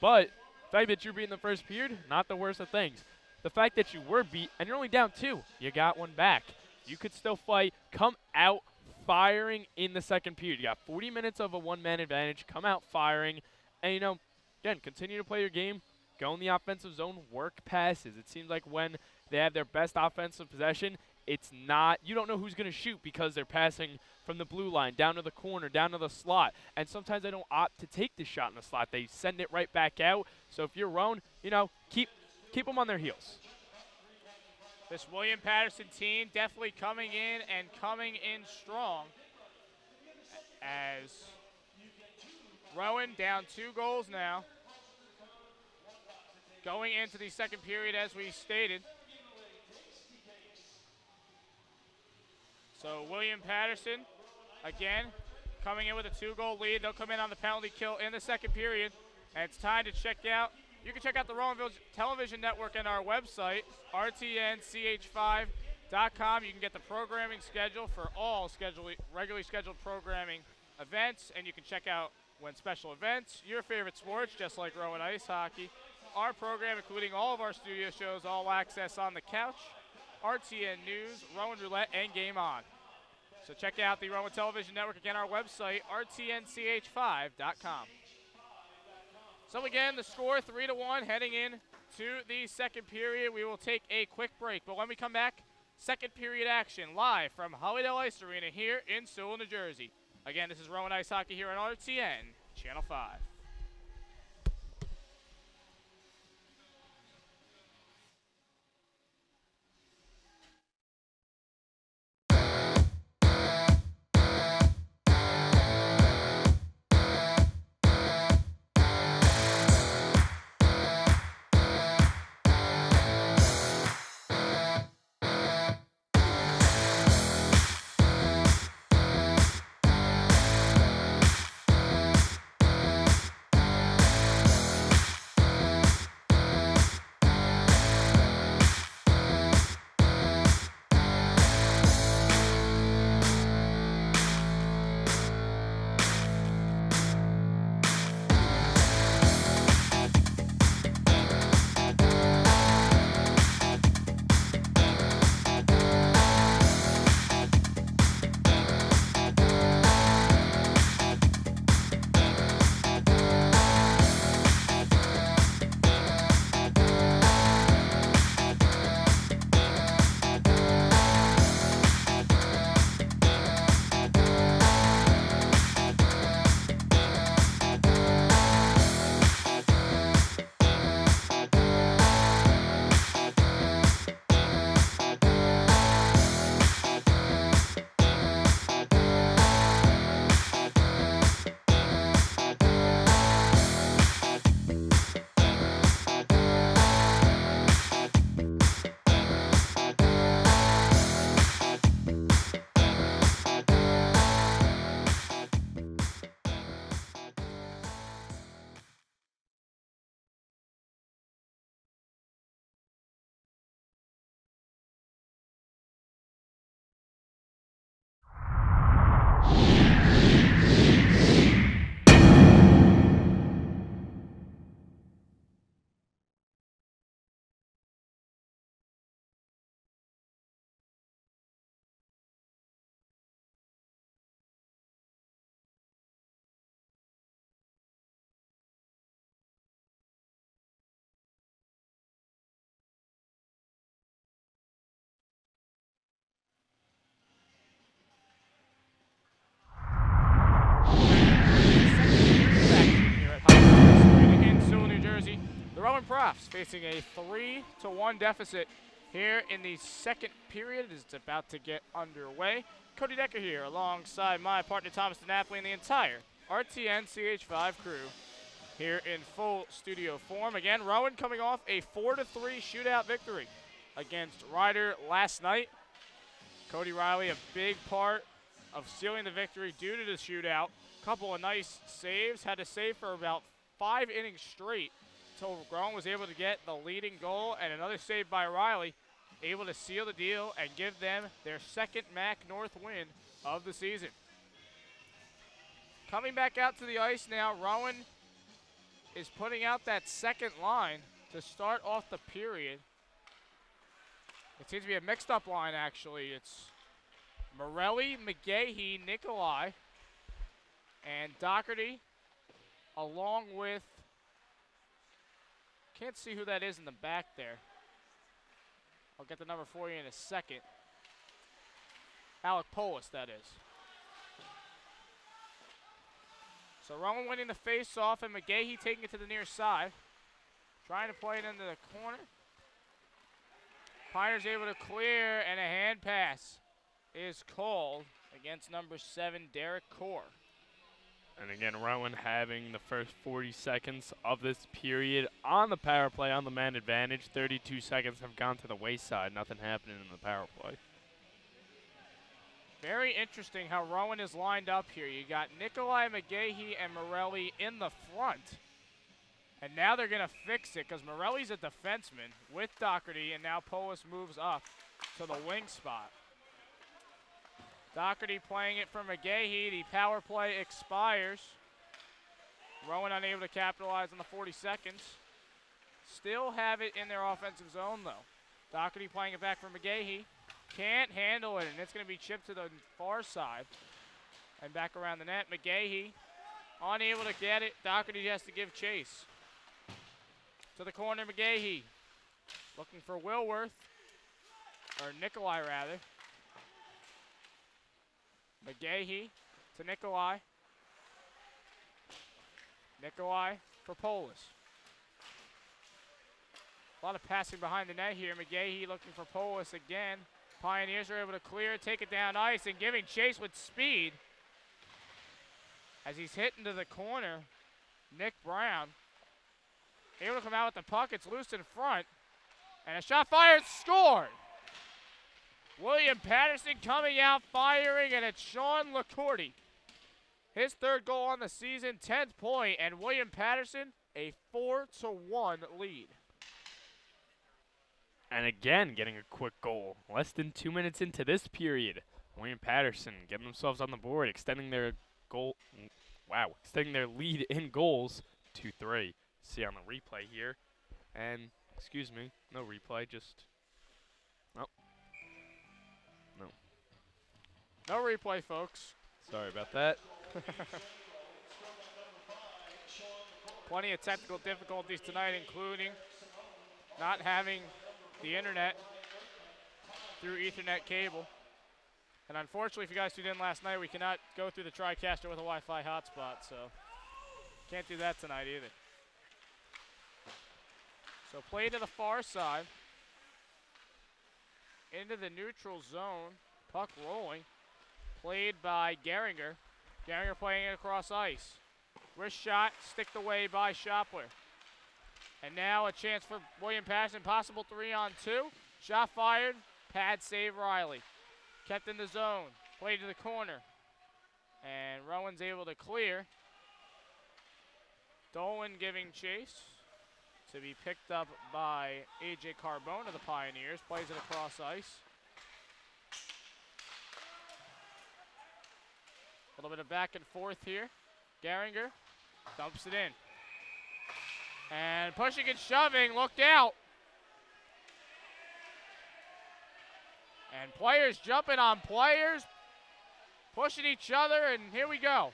But the fact that you're beat in the first period, not the worst of things. The fact that you were beat and you're only down 2, you got one back. You could still fight, come out firing in the second period. You got 40 minutes of a one-man advantage, come out firing, and, you know, again, continue to play your game, go in the offensive zone, work passes. It seems like when they have their best offensive possession, it's not, you don't know who's going to shoot because they're passing from the blue line, down to the corner, down to the slot. And sometimes they don't opt to take the shot in the slot. They send it right back out. So if you're Rowan, you know, keep them on their heels. This William Paterson team definitely coming in and coming in strong as Rowan down 2 goals now. Going into the second period as we stated. So William Paterson, again, coming in with a 2-goal lead. They'll come in on the penalty kill in the second period. And it's time to check out. You can check out the Rowanville Television Network and our website, rtnch5.com. You can get the programming schedule for all regularly scheduled programming events. And you can check out when special events, your favorite sports, just like Rowan Ice Hockey. Our program, including all of our studio shows, all access on the couch, RTN News, Rowan Roulette, and Game On. So check out the Rowan Television Network, again, our website, rtnch5.com. So again, the score 3-1 heading in to the second period. We will take a quick break, but when we come back, second period action live from Hollydale Ice Arena here in Sewell, New Jersey. Again, this is Rowan Ice Hockey here on RTN, Channel 5. Rowan Profs facing a 3-1 deficit here in the second period as it's about to get underway. Cody Decker here alongside my partner Thomas DiNapoli and the entire RTN CH5 crew here in full studio form. Again, Rowan coming off a 4-3 shootout victory against Ryder last night. Cody Riley, a big part of sealing the victory due to the shootout. Couple of nice saves, had to save for about 5 innings straight until Rowan was able to get the leading goal, and another save by Riley able to seal the deal and give them their second MAC North win of the season. Coming back out to the ice now, Rowan is putting out that second line to start off the period. It seems to be a mixed-up line, actually. It's Morelli, McGahee, Nikolai, and Doherty, along with, can't see who that is in the back there. I'll get the number for you in a second. Alec Polis, that is. So Rowan winning the face-off, and McGahee taking it to the near side. Trying to play it into the corner. Pioneers able to clear, and a hand pass is called against number 7, Derek Core. And again, Rowan having the first 40 seconds of this period on the power play on the man advantage. 32 seconds have gone to the wayside. Nothing happening in the power play. Very interesting how Rowan is lined up here. You got Nikolai, McGahee, and Morelli in the front. And now they're going to fix it because Morelli's a defenseman with Doherty, and now Polis moves up to the wing spot. Doherty playing it for McGahee. The power play expires. Rowan unable to capitalize on the 40 seconds. Still have it in their offensive zone, though. Doherty playing it back for McGahee. Can't handle it, and it's going to be chipped to the far side. And back around the net, McGahee unable to get it. Doherty has to give chase. To the corner, McGahee. Looking for Wilworth, or Nikolai rather. McGahee to Nikolai. Nikolai for Polis. A lot of passing behind the net here. McGahee looking for Polis again. Pioneers are able to clear, take it down ice, and giving chase with speed. As he's hit into the corner, Nick Brown. Able to come out with the puck. It's loose in front. And a shot fired, scored. William Paterson coming out firing, and it's Sean LaCourty. His third goal on the season, 10th point, and William Paterson a 4-1 lead. And again, getting a quick goal. Less than 2 minutes into this period. William Paterson getting themselves on the board, extending their goal. Wow, extending their lead in goals to 3. See on the replay here. And, excuse me, no replay, just, oh. No. No replay, folks. Sorry about that. Plenty of technical difficulties tonight, including not having the internet through Ethernet cable. And unfortunately, if you guys tuned in last night, we cannot go through the TriCaster with a Wi-Fi hotspot, so can't do that tonight either. So play to the far side. Into the neutral zone. Puck rolling. Played by Gehringer. Gehringer playing it across ice. Wrist shot, sticked away by Shopler. And now a chance for William Paterson. Possible 3-on-2. Shot fired. Pad save Riley. Kept in the zone. Played to the corner. And Rowan's able to clear. Dolan giving chase. To be picked up by A.J. Carbone of the Pioneers. Plays it across ice. A little bit of back and forth here. Gehringer dumps it in. And pushing and shoving, looked out. And players jumping on players. Pushing each other, and here we go.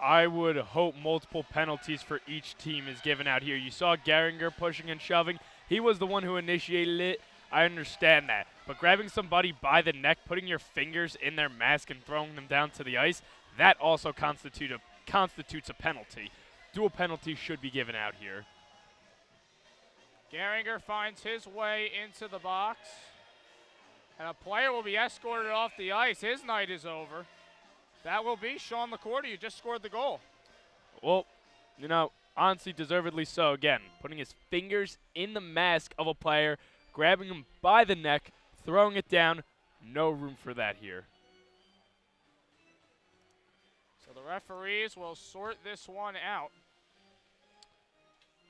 I would hope multiple penalties for each team is given out here. You saw Gehringer pushing and shoving. He was the one who initiated it. I understand that. But grabbing somebody by the neck, putting your fingers in their mask and throwing them down to the ice, that also constitutes a penalty. Dual penalty should be given out here. Gehringer finds his way into the box. And a player will be escorted off the ice. His night is over. That will be Sean LaCourty, who just scored the goal. Well, you know, honestly, deservedly so. Again, putting his fingers in the mask of a player, grabbing him by the neck, throwing it down. No room for that here. So the referees will sort this one out.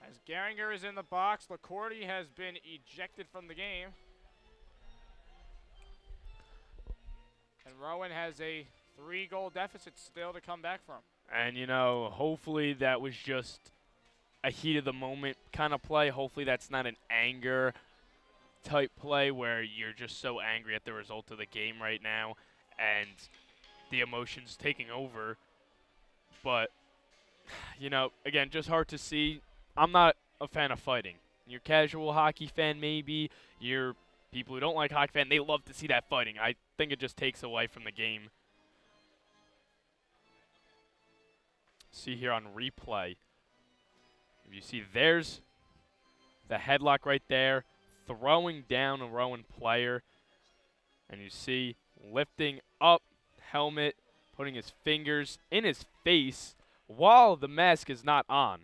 As Gehringer is in the box, LaCourty has been ejected from the game. Rowan has a 3-goal deficit still to come back from. And, you know, hopefully that was just a heat of the moment kind of play. Hopefully that's not an anger type play where you're just so angry at the result of the game right now and the emotions taking over. But, you know, again, just hard to see. I'm not a fan of fighting. You're a casual hockey fan maybe. You're people who don't like hockey fan, they love to see that fighting. I think it just takes away from the game. See here on replay. If you see, there's the headlock right there, throwing down a Rowan player. And you see lifting up helmet, putting his fingers in his face while the mask is not on.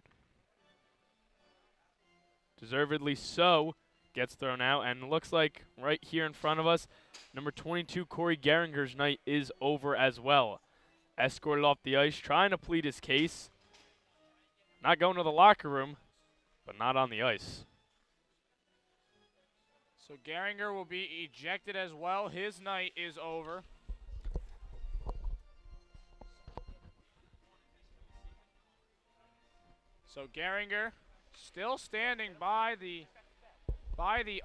Deservedly so, gets thrown out, and it looks like right here in front of us, number 22, Corey Geringer's night is over as well. Escorted off the ice, trying to plead his case. Not going to the locker room, but not on the ice. So Geringer will be ejected as well. His night is over. So Geringer still standing by the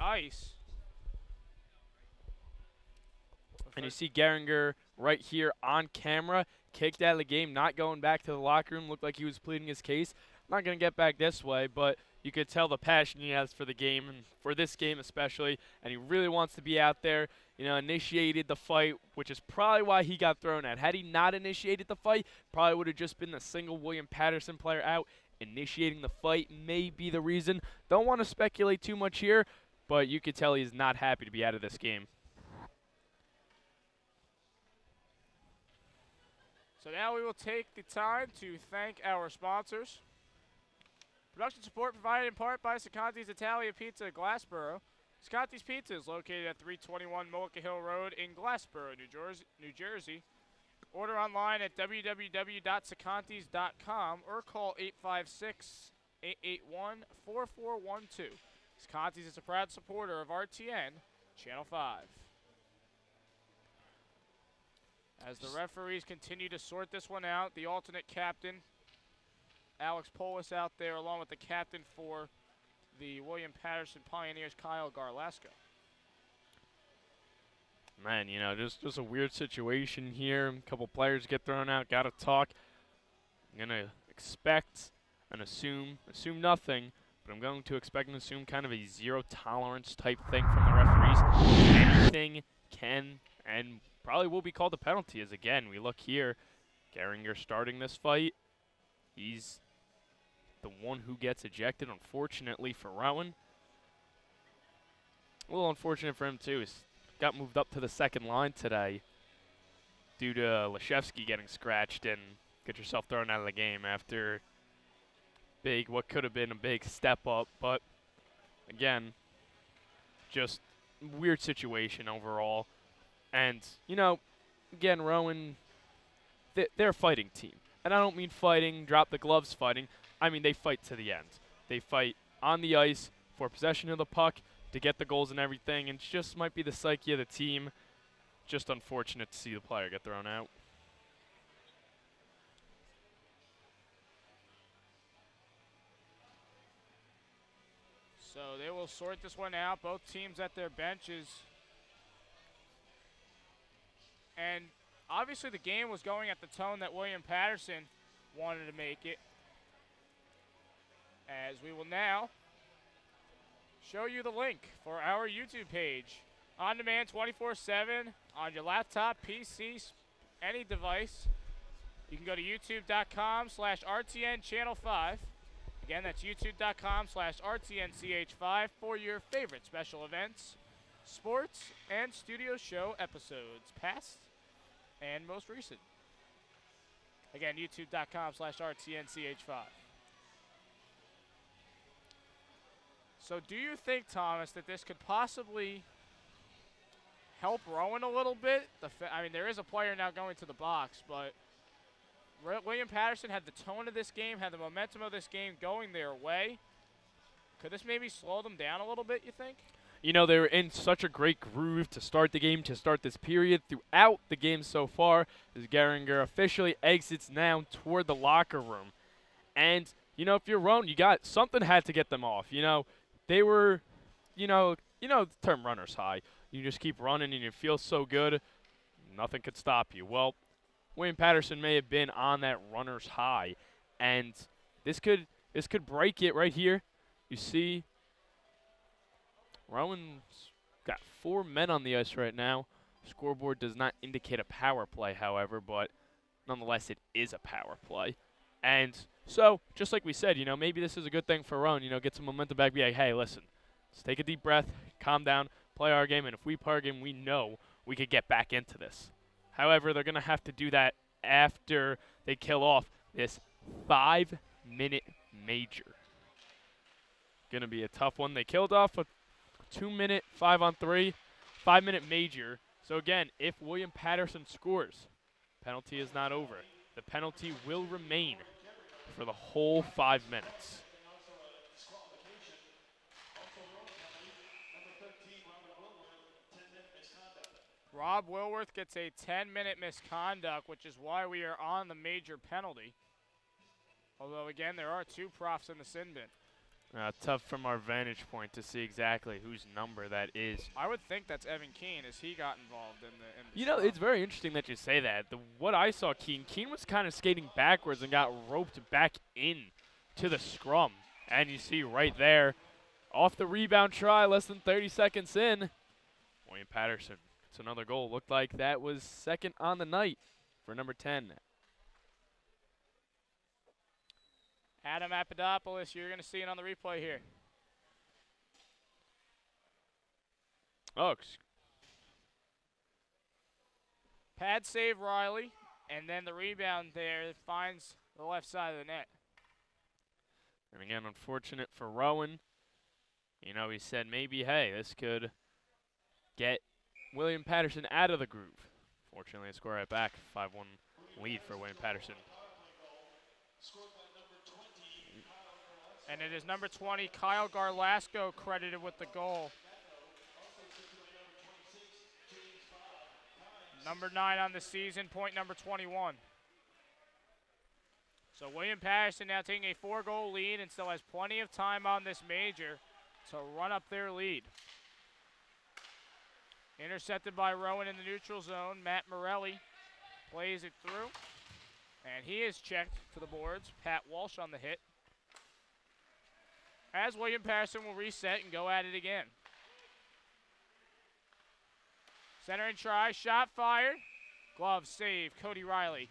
ice. And you see Geringer right here on camera, kicked out of the game, not going back to the locker room. Looked like he was pleading his case. Not going to get back this way, but you could tell the passion he has for the game, and for this game especially, and he really wants to be out there. You know, initiated the fight, which is probably why he got thrown out. Had he not initiated the fight, probably would have just been the single William Paterson player out. Initiating the fight may be the reason. Don't want to speculate too much here, but you could tell he's not happy to be out of this game. So now we will take the time to thank our sponsors. Production support provided in part by Sacanti's Italia Pizza, Glassboro. Sacanti's Pizza is located at 321 Mullica Hill Road in Glassboro, New Jersey. Order online at www.sacantis.com or call 856-881-4412. Sacanti's is a proud supporter of RTN Channel 5. As the referees continue to sort this one out, the alternate captain, Alex Polis, out there along with the captain for the William Paterson Pioneers, Kyle Garlasco. Man, you know, just a weird situation here. A couple players get thrown out, got to talk. I'm going to expect and assume nothing, but I'm going to expect and assume kind of a zero tolerance type thing from the referees. Anything can and probably will be called a penalty, as again, we look here, Geringer starting this fight. He's the one who gets ejected, unfortunately for Rowan. A little unfortunate for him too. He's got moved up to the second line today due to Leshevsky getting scratched and get yourself thrown out of the game after what could have been a big step up. But again, just weird situation overall. And, you know, again, Rowan, they're a fighting team. And I don't mean fighting, drop the gloves fighting. I mean they fight to the end. They fight on the ice for possession of the puck to get the goals and everything. And it just might be the psyche of the team. Just unfortunate to see the player get thrown out. So they will sort this one out. Both teams at their benches. And obviously the game was going at the tone that William Paterson wanted to make it. As we will now show you the link for our YouTube page. On demand 24/7 on your laptop, PC, any device. You can go to youtube.com/RTN Channel 5. Again, that's youtube.com/RTNCH5 for your favorite special events, sports, and studio show episodes, past and most recent. Again, youtube.com/RTNCH5. So do you think, Thomas, that this could possibly help Rowan a little bit? I mean, there is a player now going to the box, but William Paterson had the tone of this game, had the momentum of this game going their way. Could this maybe slow them down a little bit, you think? You know, they were in such a great groove to start the game, to start this period, throughout the game so far, as Geringer officially exits now toward the locker room. And, you know, if you're Rowan, something had to get them off. You know, they were, you know the term runner's high. You just keep running and you feel so good, nothing could stop you. Well, William Paterson may have been on that runner's high, and this could break it right here. You see, Rowan's got 4 men on the ice right now. Scoreboard does not indicate a power play, however, but nonetheless, it is a power play. And so, just like we said, you know, maybe this is a good thing for Rowan, you know, get some momentum back, be like, hey, listen, let's take a deep breath, calm down, play our game, and if we play our game, we know we could get back into this. However, they're going to have to do that after they kill off this 5-minute major. Going to be a tough one. They killed off a 2-minute 5-on-3, 5-minute major. So again, if William Paterson scores, penalty is not over. The penalty will remain for the whole 5 minutes. Rob Wilworth gets a 10-minute misconduct, which is why we are on the major penalty. Although, again, there are 2 profs in the sin bin. Tough from our vantage point to see exactly whose number that is. I would think that's Evan Keane, as he got involved in the You know, it's very interesting that you say that. What I saw, Keane was kind of skating backwards and got roped back in to the scrum. And you see right there, off the rebound try, less than 30 seconds in, William Paterson. It's another goal. Looked like that was second on the night for number 10. Adam Papadopoulos, you're going to see it on the replay here. Oh, Pad save Riley, and then the rebound there finds the left side of the net. and again, unfortunate for Rowan. You know, he said maybe, hey, this could get William Paterson out of the groove. Fortunately, they score right back. 5-1 lead for William Paterson. And it is number 20, Kyle Garlasco, credited with the goal. Number 9 on the season, point number 21. So William Paterson now taking a 4-goal lead and still has plenty of time on this major to run up their lead. Intercepted by Rowan in the neutral zone. Matt Morelli plays it through. And he is checked for the boards. Pat Walsh on the hit. As William Paterson will reset and go at it again. Center and try, shot fired. Glove save, Cody Riley.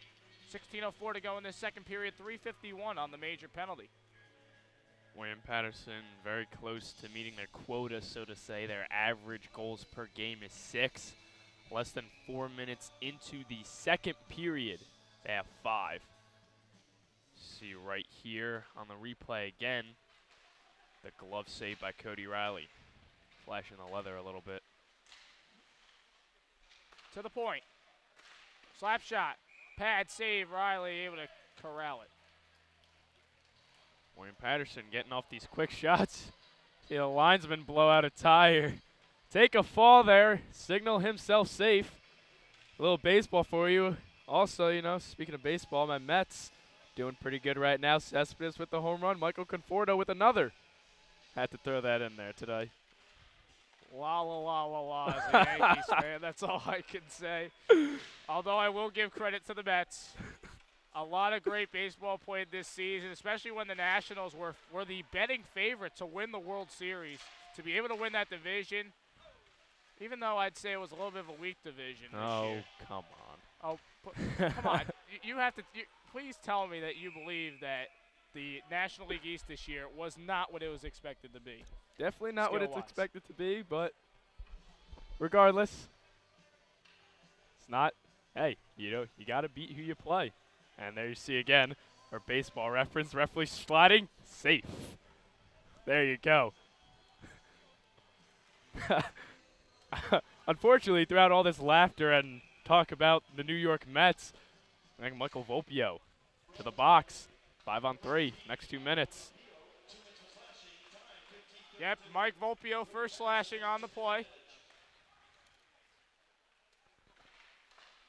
16:04 to go in the second period, 3:51 on the major penalty. William Paterson very close to meeting their quota, so to say. Their average goals per game is 6. Less than 4 minutes into the second period, they have 5. See right here on the replay again, the glove save by Cody Riley. Flashing the leather a little bit. To the point. Slap shot. Pad save. Riley able to corral it. William Paterson getting off these quick shots. See the linesman blow out a tire. Take a fall there. Signal himself safe. A little baseball for you. Also, you know, speaking of baseball, my Mets doing pretty good right now. Cespedes with the home run. Michael Conforto with another. Had to throw that in there today. La la la la la as a Yankees fan. That's all I can say. Although I will give credit to the Mets. A lot of great baseball played this season, especially when the Nationals were the betting favorite to win the World Series. To be able to win that division, even though I'd say it was a little bit of a weak division this year. Oh, come on. Oh, come on. You have to please tell me that you believe that the National League East this year was not what it was expected to be. Definitely not what it's Skill-wise. expected to be, but regardless, it's not. Hey, you know, you got to beat who you play. And there you see again, our baseball reference, referee sliding, safe. There you go. Unfortunately, throughout all this laughter and talk about the New York Mets, I think Michael Volpio to the box, 5-on-3, next 2 minutes. Yep, Mike Volpio first slashing on the play.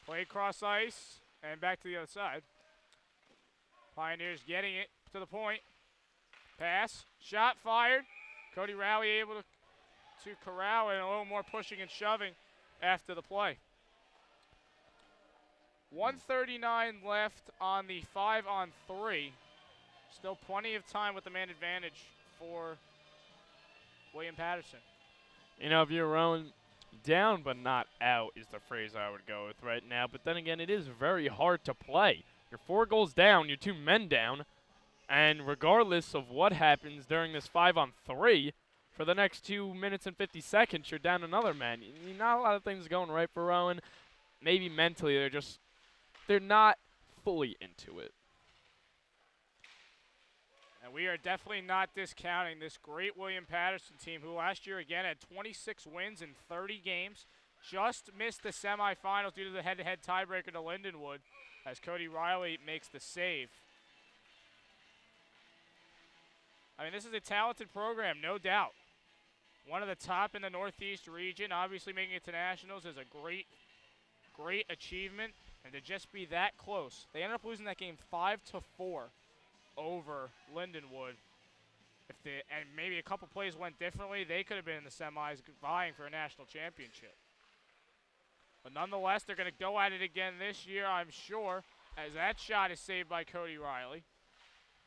Play cross ice and back to the other side. Pioneers getting it to the point. Pass, shot fired. Cody Rowley able to corral and a little more pushing and shoving after the play. 1:39 left on the 5-on-3. Still plenty of time with the man advantage for William Paterson. You know, if you're Rowan, down but not out is the phrase I would go with right now. But then again, it is very hard to play. You're 4 goals down, you're 2 men down, and regardless of what happens during this 5-on-3, for the next 2 minutes and 50 seconds, you're down another man. Not a lot of things going right for Rowan. Maybe mentally they're not fully into it. And we are definitely not discounting this great William Paterson team, who last year again had 26 wins in 30 games. Just missed the semifinals due to the head-to-head tiebreaker to Lindenwood as Cody Riley makes the save. I mean, this is a talented program, no doubt. One of the top in the Northeast region. Obviously making it to Nationals is a great, great achievement. And to just be that close. They ended up losing that game 5-4 over Lindenwood. And maybe a couple plays went differently, they could have been in the semis vying for a national championship. But nonetheless, they're going to go at it again this year, I'm sure, as that shot is saved by Cody Riley.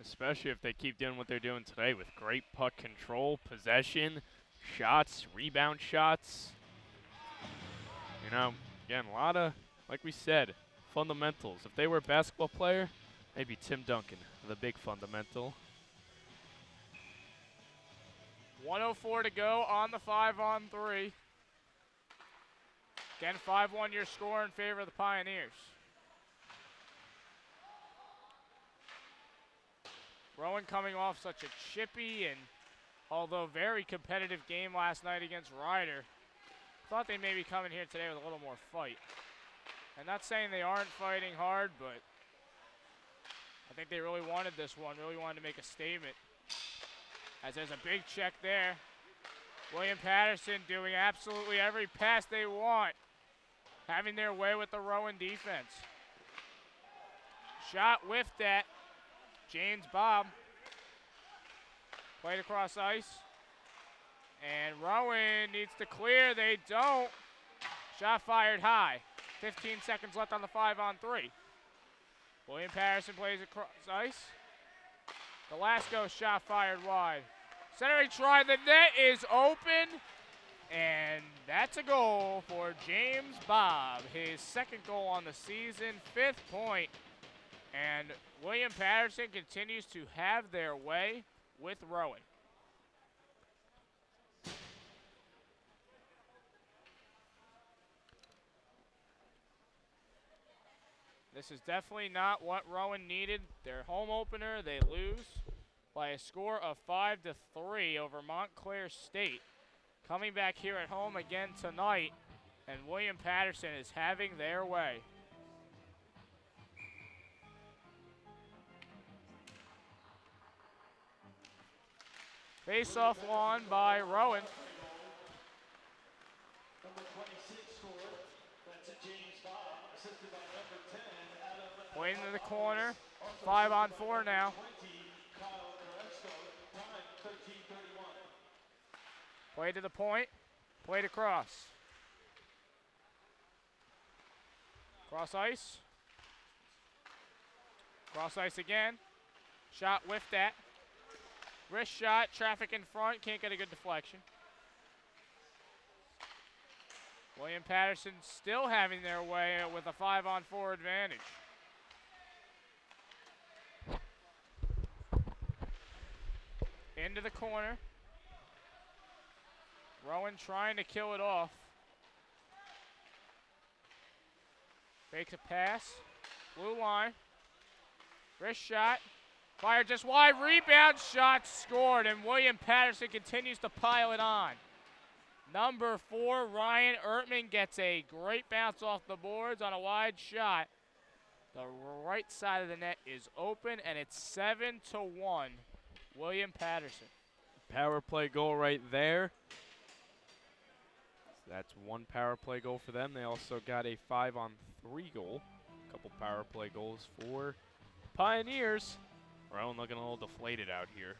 Especially if they keep doing what they're doing today with great puck control, possession, shots, rebound shots. You know, again, a lot of, like we said, fundamentals. If they were a basketball player, maybe Tim Duncan, the big fundamental. 1:04 to go on the 5-on-3. Again, 5-1 your score in favor of the Pioneers. Rowan coming off such a chippy and, although very competitive game last night against Ryder. Thought they may be coming here today with a little more fight. And not saying they aren't fighting hard, but I think they really wanted this one, really wanted to make a statement. As there's a big check there. William Paterson doing absolutely every pass they want. Having their way with the Rowan defense. Shot whiffed at James Bob. Played across ice. And Rowan needs to clear. They don't. Shot fired high. 15 seconds left on the 5-on-3. William Paterson plays across ice. Velasco shot fired wide. Centering try, the net is open. And that's a goal for James Bob. His second goal on the season, 5th point. And William Paterson continues to have their way with Rowan. This is definitely not what Rowan needed. Their home opener, they lose by a score of 5-3 over Montclair State. Coming back here at home again tonight, and William Paterson is having their way. Face-off won by Rowan. Played into the corner. 5-on-4 now. Played to the point. Played across. Cross ice. Cross ice again. Shot whiffed at. Wrist shot. Traffic in front. Can't get a good deflection. William Paterson still having their way with a 5-on-4 advantage. Into the corner. Rowan trying to kill it off. Fakes a pass. Blue line. Wrist shot. Fired just wide. Rebound shot scored. And William Paterson continues to pile it on. Number 4, Ryan Ertman gets a great bounce off the boards on a wide shot. The right side of the net is open, and it's 7-1. William Paterson. power play goal right there. So that's one power play goal for them. They also got a 5-on-3 goal. A couple power play goals for Pioneers. Rowan looking a little deflated out here.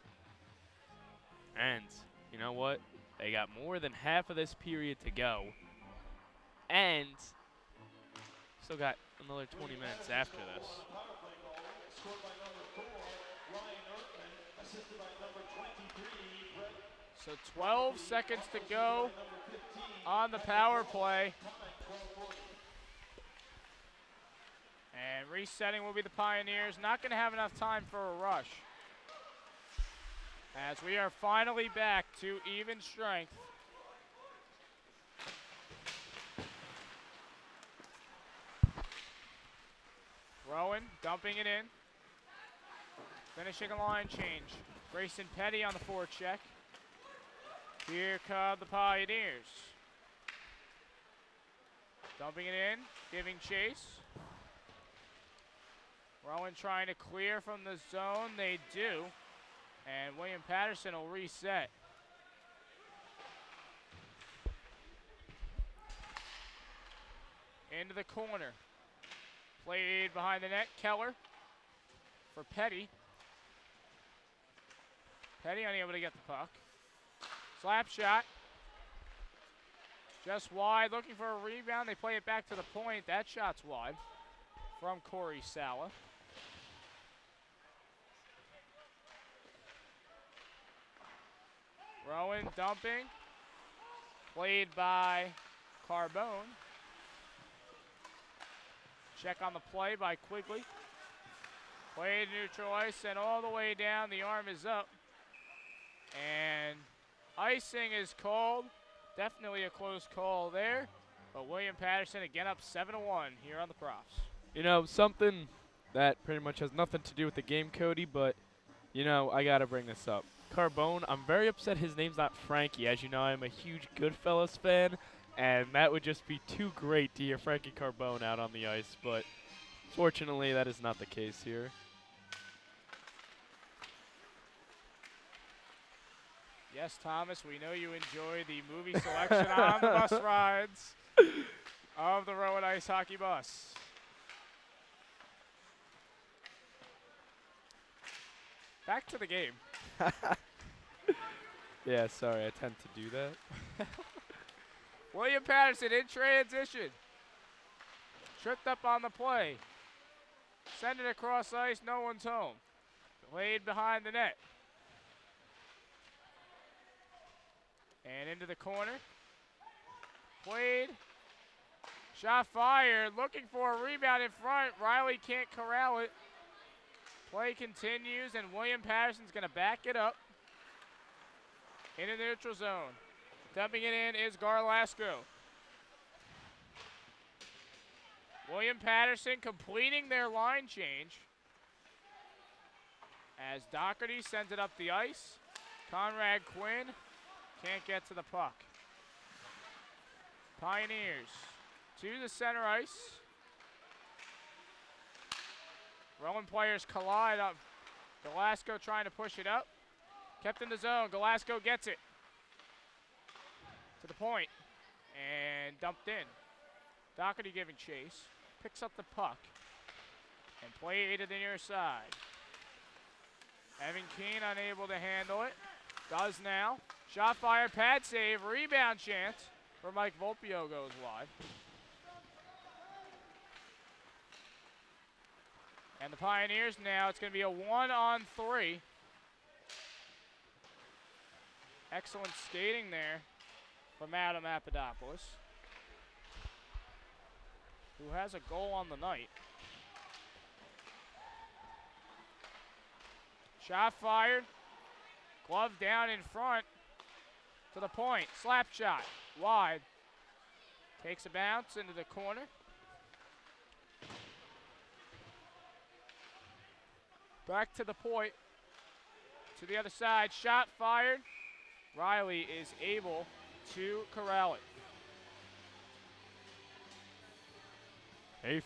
And you know what? They got more than half of this period to go. And still got another 20 minutes after this. So 12 seconds to go on the power play. And resetting will be the Pioneers. Not going to have enough time for a rush, as we are finally back to even strength. Rowan dumping it in. Finishing a line change. Grayson Petty on the forecheck. Here come the Pioneers. Dumping it in, giving chase. Rowan trying to clear from the zone. They do. And William Paterson will reset. Into the corner. Played behind the net. Keller for Petty. Petty unable to get the puck. Slap shot. Just wide. Looking for a rebound. They play it back to the point. That shot's wide from Corey Sala. Rowan dumping. Played by Carbone. Check on the play by Quigley. Played neutral ice and all the way down. The arm is up. And icing is called. Definitely a close call there. But William Paterson again up 7-1 here on the Profs. You know, something that pretty much has nothing to do with the game, Cody, but, you know, I got to bring this up. Carbone, I'm very upset his name's not Frankie. As you know, I'm a huge Goodfellas fan, and that would just be too great to hear Frankie Carbone out on the ice, but fortunately that is not the case here. Yes, Thomas, we know you enjoy the movie selection on the bus rides of the Rowan Ice Hockey Bus. Back to the game. Yeah, sorry, I tend to do that. William Paterson in transition. Tripped up on the play. Send it across ice, no one's home. Played behind the net. And into the corner. Played. Shot fired. Looking for a rebound in front. Riley can't corral it. Play continues, and William Paterson's going to back it up. Into the neutral zone. Dumping it in is Garlasco. William Paterson completing their line change. As Doherty sends it up the ice. Conrad Quinn can't get to the puck. Pioneers to the center ice. Rowan players collide up. Galasco trying to push it up. Kept in the zone. Galasco gets it to the point and dumped in. Doherty giving chase. Picks up the puck and played to the near side. Evan Keane unable to handle it. Does now. Shot fired, pad save, rebound chance for Mike Volpio goes wide. And the Pioneers now, it's going to be a 1-on-3. Excellent skating there from Adam Papadopoulos, who has a goal on the night. Shot fired. Glove down in front to the point. Slap shot. Wide. Takes a bounce into the corner. Back to the point. To the other side. Shot fired. Riley is able to corral it.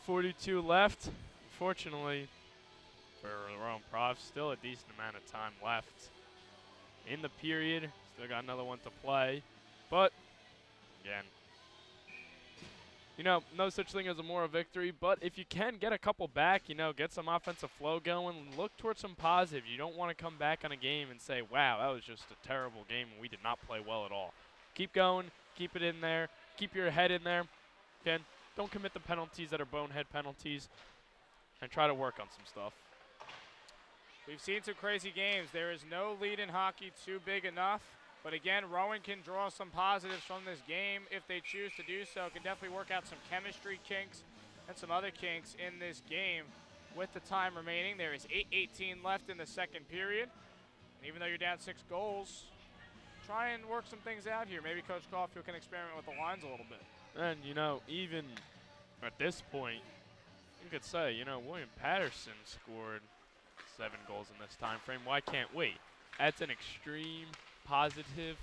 8:42 left. Fortunately for the Rowan Profs, still a decent amount of time left in the period. Still got another one to play. But, again, you know, no such thing as a moral victory. But if you can get a couple back, you know, get some offensive flow going, look towards some positive. You don't want to come back on a game and say, wow, that was just a terrible game and we did not play well at all. Keep going. Keep it in there. Keep your head in there. Again, don't commit the penalties that are bonehead penalties. And try to work on some stuff. We've seen some crazy games. There is no lead in hockey too big enough. But again, Rowan can draw some positives from this game if they choose to do so. Can definitely work out some chemistry kinks and some other kinks in this game with the time remaining. There is 8:18 left in the second period. And even though you're down 6 goals, try and work some things out here. Maybe Coach Caulfield can experiment with the lines a little bit. And, you know, even at this point, you could say, you know, William Paterson scored 7 goals in this time frame. Why can't we? That's an extreme positive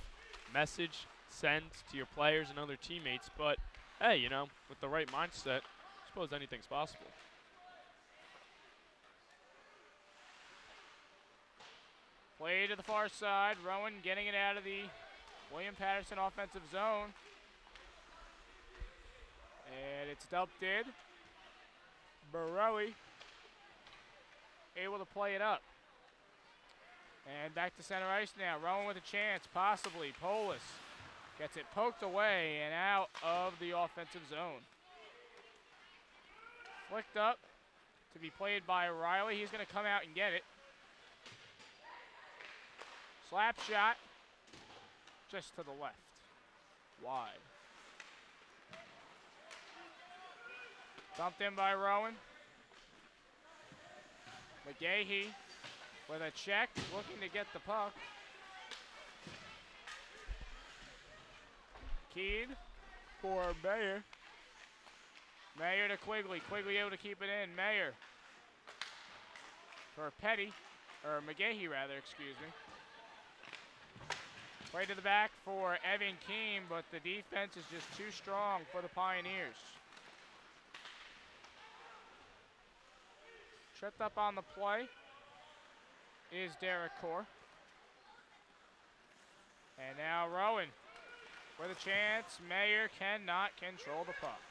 message sent to your players and other teammates. But, hey, you know, with the right mindset, I suppose anything's possible. Play to the far side. Rowan getting it out of the William Paterson offensive zone. And it's dumped in. Barowie able to play it up. And back to center ice now. Rowan with a chance, possibly. Polis gets it poked away and out of the offensive zone. Flicked up to be played by Riley. He's going to come out and get it. Slap shot just to the left. Wide. Dumped in by Rowan. McGahee with a check, looking to get the puck. Keen for Mayer. Mayer to Quigley. Quigley able to keep it in. Mayer for Petty, or McGahee rather, excuse me. Play to the back for Evan Keene, but the defense is just too strong for the Pioneers. Tripped up on the play is Derek Core. And now Rowan with a chance. Mayer cannot control the puck.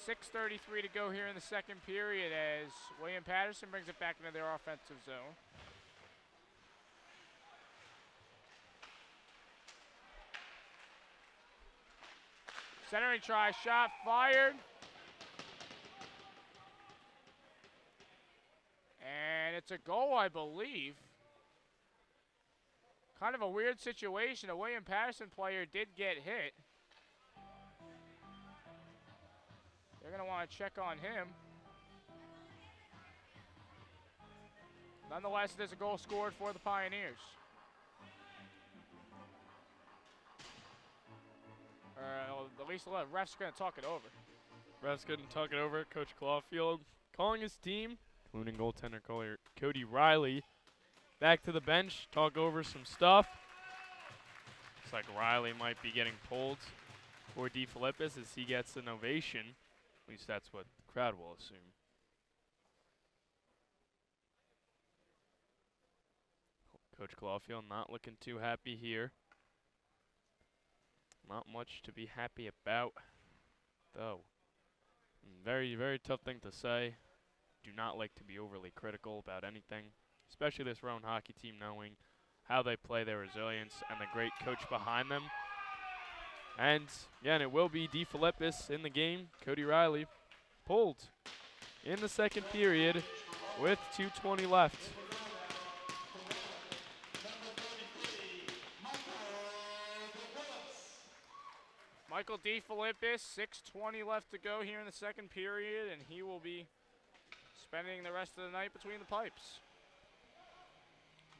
6:33 to go here in the second period as William Paterson brings it back into their offensive zone. Centering try, shot fired. And it's a goal, I believe. Kind of a weird situation. A William Paterson player did get hit. They're going to want to check on him. Nonetheless, there's a goal scored for the Pioneers. At least the ref's going to talk it over. Ref's going to talk it over. Coach Caulfield calling his team, including goaltender Cody Riley, back to the bench, talk over some stuff. Looks like Riley might be getting pulled for DeFilippis as he gets an ovation. At least that's what the crowd will assume. Coach Caulfield not looking too happy here. Not much to be happy about, though. Very, very tough thing to say. Do not like to be overly critical about anything, especially this Rowan hockey team, knowing how they play, their resilience, and the great coach behind them. And, again, it will be DeFilippis in the game. Cody Riley pulled in the second period with 2:20 left. Michael DeFilippis, 6:20 left to go here in the second period, and he will be spending the rest of the night between the pipes.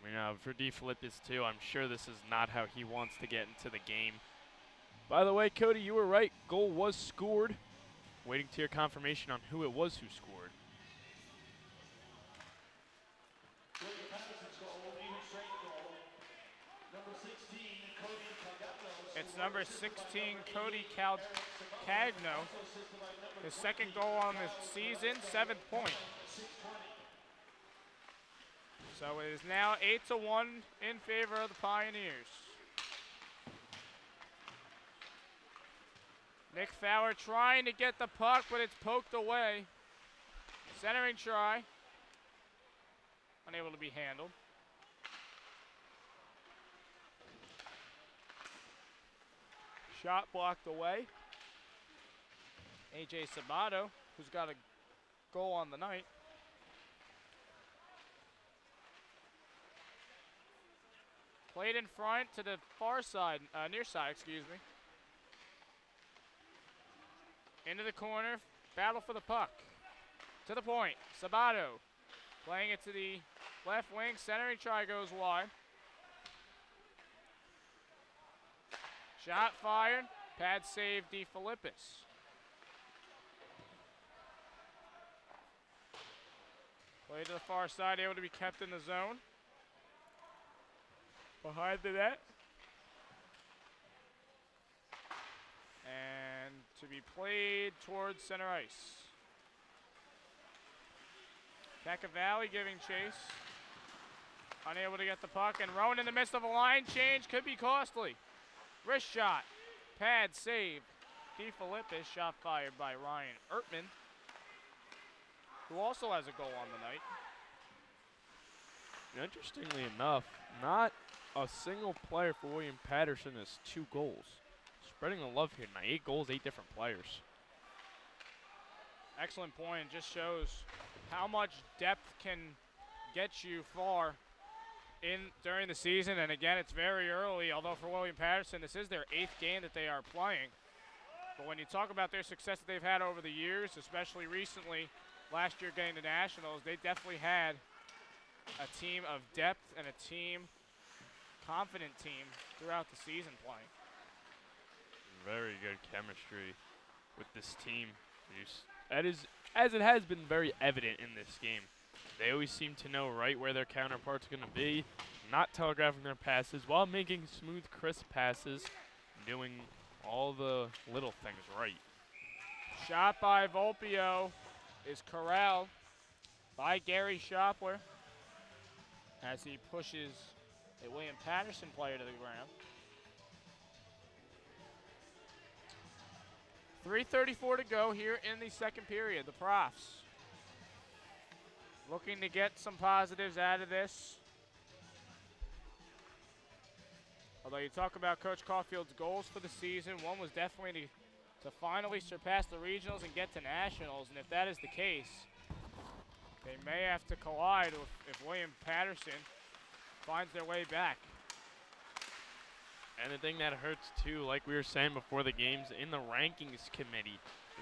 You know, for DeFilippis too, I'm sure this is not how he wants to get into the game. By the way, Cody, you were right. Goal was scored. Waiting to hear confirmation on who it was who scored. It's number 16, Cody Cagno. His second goal on the season, 7th point. So it is now 8-1 in favor of the Pioneers. Nick Fowler trying to get the puck, but it's poked away. Centering try. Unable to be handled. Shot blocked away. AJ Sabato, who's got a goal on the night. Played in front to the far side, near side, excuse me. Into the corner, battle for the puck. To the point, Sabato playing it to the left wing, centering try goes wide. Shot fired, pad save DeFilippis. Play to the far side, able to be kept in the zone. Behind the net. And to be played towards center ice. Valley giving chase. Unable to get the puck, and Rowan in the midst of a line change could be costly. Wrist shot, pad save. DeFilippis, shot fired by Ryan Ertman, who also has a goal on the night. Interestingly enough, not a single player for William Paterson has 2 goals. Spreading the love here tonight. 8 goals, 8 different players. Excellent point. Just shows how much depth can get you far during the season. And again, it's very early, although for William Paterson, this is their 8th game that they are playing. But when you talk about their success that they've had over the years, especially recently, last year getting to nationals, they definitely had a team of depth and a confident team throughout the season playing. Very good chemistry with this team. That is, as it has been very evident in this game. They always seem to know right where their counterpart's going to be, not telegraphing their passes while making smooth, crisp passes, doing all the little things right. Shot by Volpio is corralled by Gary Shopler as he pushes a William Paterson player to the ground. 3:34 to go here in the second period. The Profs looking to get some positives out of this. Although you talk about Coach Caulfield's goals for the season, one was definitely to finally surpass the regionals and get to nationals. And if that is the case, they may have to collide if William Paterson finds their way back. And the thing that hurts too, like we were saying before the games, in the rankings committee,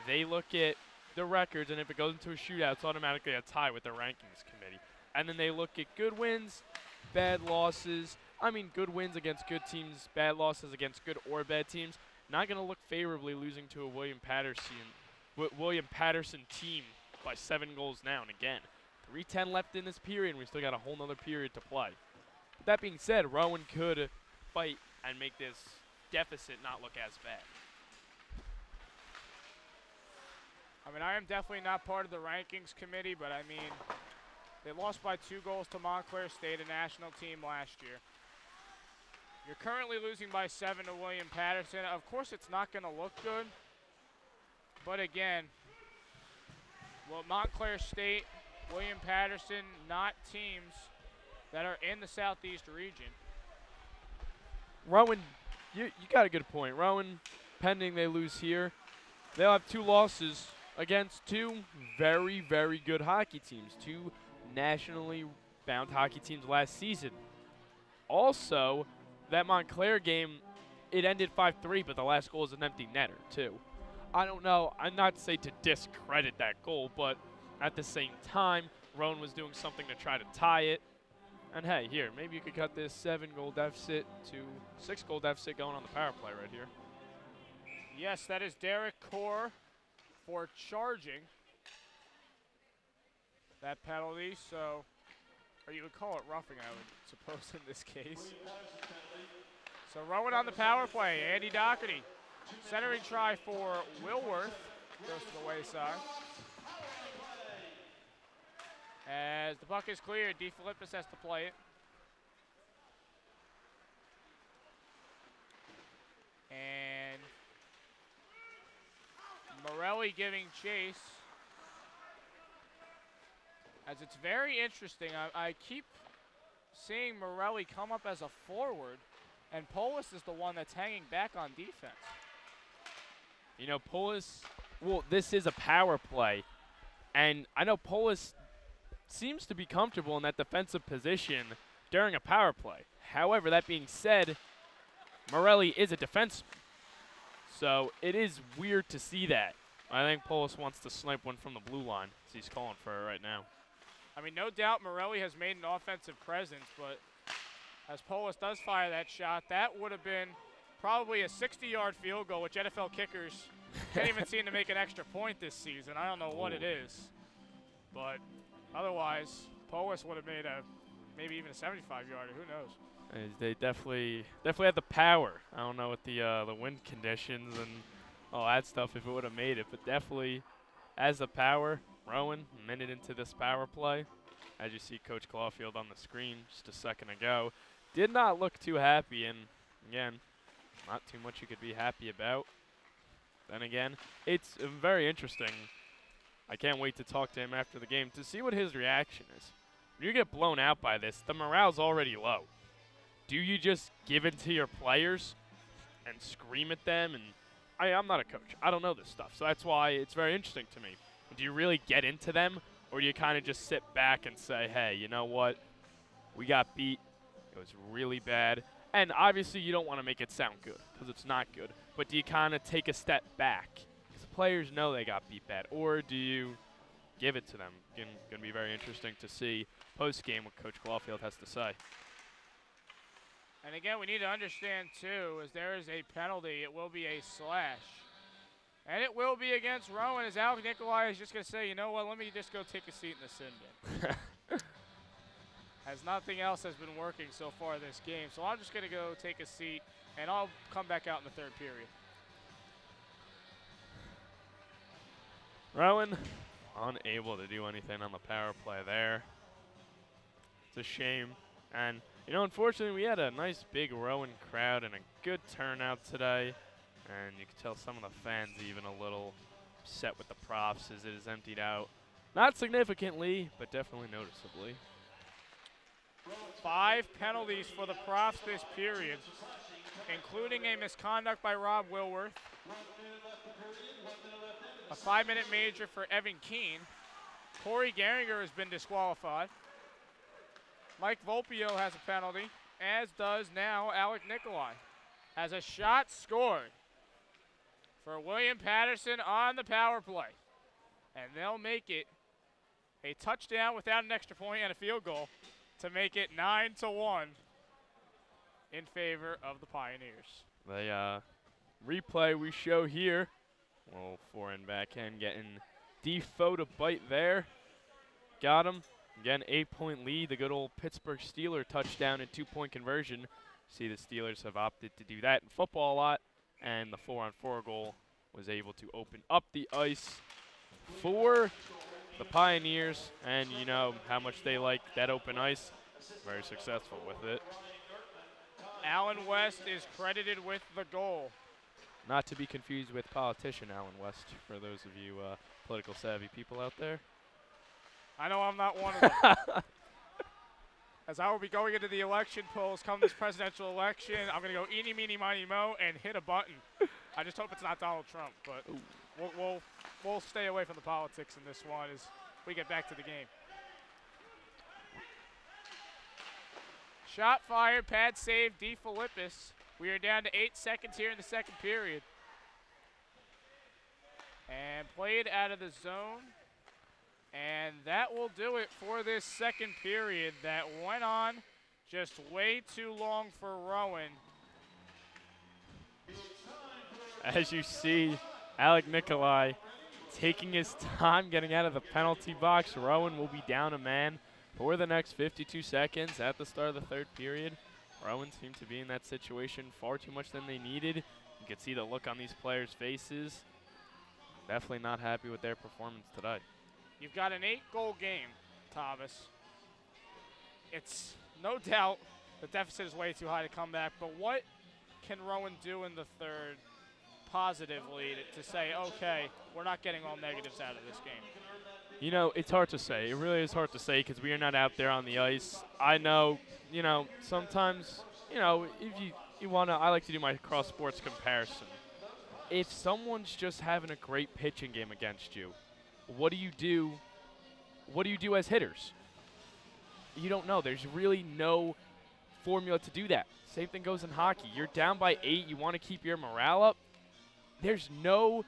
they look at the records, and if it goes into a shootout, it's automatically a tie with the rankings committee. And then they look at good wins, bad losses. I mean, good wins against good teams, bad losses against good or bad teams. Not going to look favorably losing to a William Paterson team by 7 goals now. And again, 3:10 left in this period, and we still got a whole nother period to play. But that being said, Rowan could fight and make this deficit not look as bad. I mean, I am definitely not part of the rankings committee, but I mean, they lost by 2 goals to Montclair State, a national team last year. You're currently losing by 7 to William Paterson. Of course, it's not going to look good. But again, well, Montclair State, William Paterson, not teams that are in the Southeast region. Rowan, you got a good point. Rowan, pending they lose here, they'll have 2 losses against 2 very, very good hockey teams, 2 nationally bound hockey teams last season. Also, that Montclair game, it ended 5-3, but the last goal is an empty netter, too. I don't know. I'm not saying to discredit that goal, but at the same time, Rowan was doing something to try to tie it. And hey, here, maybe you could cut this 7-goal deficit to 6-goal deficit going on the power play right here. Yes, that is Derek Core for charging that penalty. So, or you would call it roughing, I would suppose, in this case. So Rowan on the power play. Andy Doherty, centering try for Wilworth, goes to the wayside. As the puck is cleared, DeFilippis has to play it. And Morelli giving chase. As it's very interesting, I keep seeing Morelli come up as a forward, and Polis is the one that's hanging back on defense. You know, Polis, well, this is a power play, and I know Polis seems to be comfortable in that defensive position during a power play. However, that being said, Morelli is a defenseman, so it is weird to see that. I think Polis wants to snipe one from the blue line, as he's calling for it right now. I mean, no doubt Morelli has made an offensive presence, but as Polis does fire that shot, that would have been probably a 60-yard field goal, which NFL kickers can't even seem to make an extra point this season. I don't know what it is, but otherwise, Polis would have made maybe even a 75-yarder. Who knows? They definitely had the power. I don't know what the wind conditions and all that stuff if it would have made it, but definitely has the power. Rowan, a minute into this power play, as you see Coach Clawfield on the screen just a second ago, did not look too happy, and again, not too much you could be happy about. Then again, it's very interesting. I can't wait to talk to him after the game to see what his reaction is. When you get blown out by this, the morale's already low. Do you just give it to your players and scream at them? And I'm not a coach. I don't know this stuff, so that's why it's very interesting to me. Do you really get into them, or do you kind of just sit back and say, hey, you know what? We got beat. It was really bad. And obviously you don't want to make it sound good because it's not good. But do you kind of take a step back? Because the players know they got beat bad. Or do you give it to them? Going to be very interesting to see post-game what Coach Clawfield has to say. And again, we need to understand, too, as there is a penalty, it will be a slash. And it will be against Rowan, as Alec Nikolai is just going to say, you know what, let me just go take a seat in the sin bin. As nothing else has been working so far this game. So I'm just going to go take a seat, and I'll come back out in the third period. Rowan unable to do anything on the power play there. It's a shame. And, you know, unfortunately, we had a nice big Rowan crowd and a good turnout today. And you can tell some of the fans even a little upset with the props as it is emptied out. Not significantly, but definitely noticeably. 5 penalties for the props this period, including a misconduct by Rob Wilworth, a 5-minute major for Evan Keene. Corey Gehringer has been disqualified. Mike Volpio has a penalty, as does now Alec Nikolai. Has a shot scored for William Paterson on the power play. And they'll make it a touchdown without an extra point and a field goal to make it 9-1 in favor of the Pioneers. The replay we show here, well, forehand backhand getting Defoe to bite there. Got him. Again, 8-point lead, the good old Pittsburgh Steeler touchdown and 2-point conversion. See, the Steelers have opted to do that in football a lot, and the 4-on-4 goal was able to open up the ice for the Pioneers, and you know how much they like that open ice. Very successful with it. Allen West is credited with the goal. Not to be confused with politician Allen West, for those of you political savvy people out there. I know I'm not one of them. As I will be going into the election polls come this presidential election, I'm going to go eeny, meeny, miny, mo, and hit a button. I just hope it's not Donald Trump, but we'll stay away from the politics in this one as we get back to the game. Shot fired, pad save, DeFilippis. We are down to 8 seconds here in the second period. And played out of the zone. And that will do it for this second period that went on just way too long for Rowan. As you see, Alec Nikolai taking his time getting out of the penalty box. Rowan will be down a man for the next 52 seconds at the start of the third period. Rowan seemed to be in that situation far too much than they needed. You could see the look on these players' faces. Definitely not happy with their performance today. You've got an 8-goal game Thomas. It's no doubt the deficit is way too high to come back, but what can Rowan do in the third positively to say, okay, we're not getting all negatives out of this game? You know, it's hard to say. It really is hard to say because we are not out there on the ice. I know, you know, sometimes, you know, if you want to, I like to do my cross-sports comparison. If someone's just having a great pitching game against you, what do you do? What do you do as hitters? You don't know. There's really no formula to do that. Same thing goes in hockey. You're down by 8. You want to keep your morale up. There's no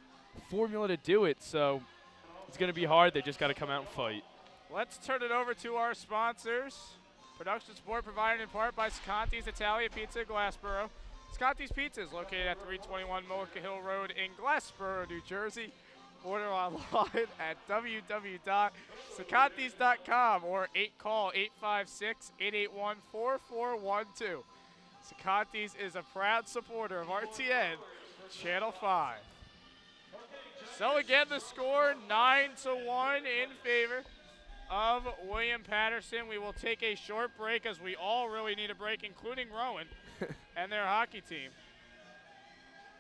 formula to do it, so it's going to be hard. They just got to come out and fight. Let's turn it over to our sponsors. Production support provided in part by Sconti's Italia Pizza, Glassboro. Sconti's Pizza is located at 321 Mullica Hill Road in Glassboro, New Jersey. Order online at www.scontis.com or call 856-881-4412. Sconti's is a proud supporter of RTN Channel 5. So again, the score 9-1 in favor of William Paterson. We will take a short break as we all really need a break, including Rowan and their hockey team.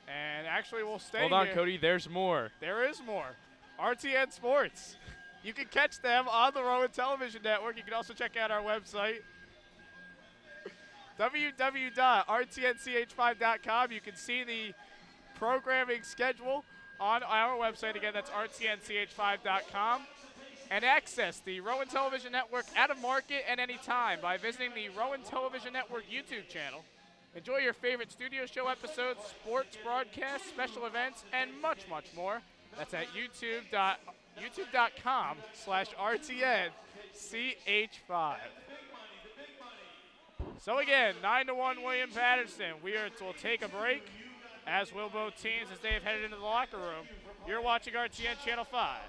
And actually, we'll stay Hold on, here. Cody. There's more. There is more. RTN Sports. You can catch them on the Rowan Television Network. You can also check out our website, www.rtnch5.com. You can see the programming schedule on our website. Again, that's rtnch5.com. And access the Rowan Television Network out of market at any time by visiting the Rowan Television Network YouTube channel. Enjoy your favorite studio show episodes, sports broadcasts, special events, and much, much more. That's at youtube.com/RTNCH5. So again, 9-1 William Paterson. We'll take a break, as will both teams as they have headed into the locker room. You're watching RTN Channel 5.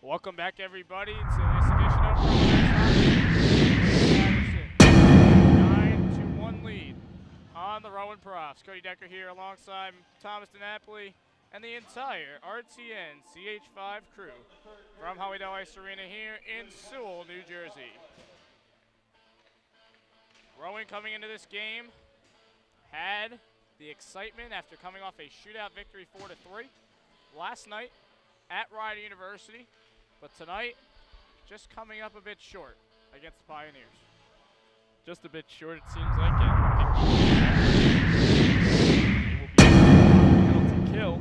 Welcome back, everybody, to this edition of Rowan. 9-1 lead on the Rowan Profs. Cody Decker here alongside Thomas DiNapoli and the entire RTN CH5 crew from Howie-Dell Ice Arena here in Sewell, New Jersey. Rowan coming into this game had the excitement after coming off a shootout victory 4-3 last night at Rider University. But tonight, just coming up a bit short against the Pioneers. Just a bit short, it seems like. It will be a penalty kill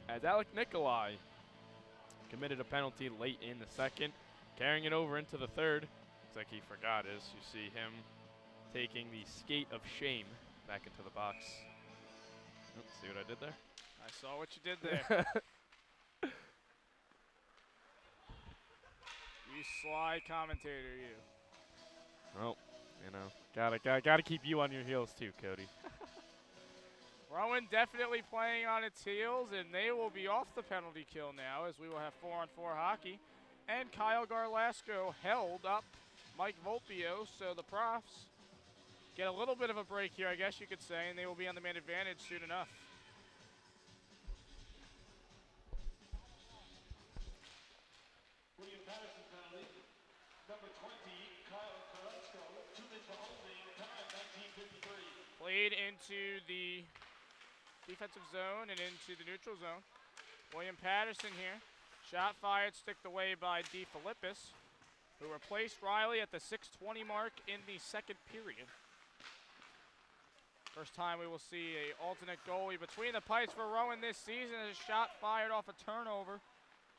as Alec Nikolai committed a penalty late in the second, carrying it over into the third. Looks like he forgot his. You see him taking the skate of shame back into the box. Oh, see what I did there? I saw what you did there. You sly commentator, you. Well, you know, gotta keep you on your heels too, Cody. Rowan definitely playing on its heels, and they will be off the penalty kill now as we will have 4-on-4 hockey. And Kyle Garlasco held up Mike Volpio, so the Profs get a little bit of a break here, I guess you could say, and they will be on the man advantage soon enough. William Paterson penalty. Number 20, Kyle Garlasco, 2 minutes for holding, time 19:53. Played into the defensive zone and into the neutral zone. William Paterson here. Shot fired, sticked away by DeFilippis, who replaced Riley at the 6:20 mark in the second period. First time we will see an alternate goalie between the pipes for Rowan this season. A shot fired off a turnover.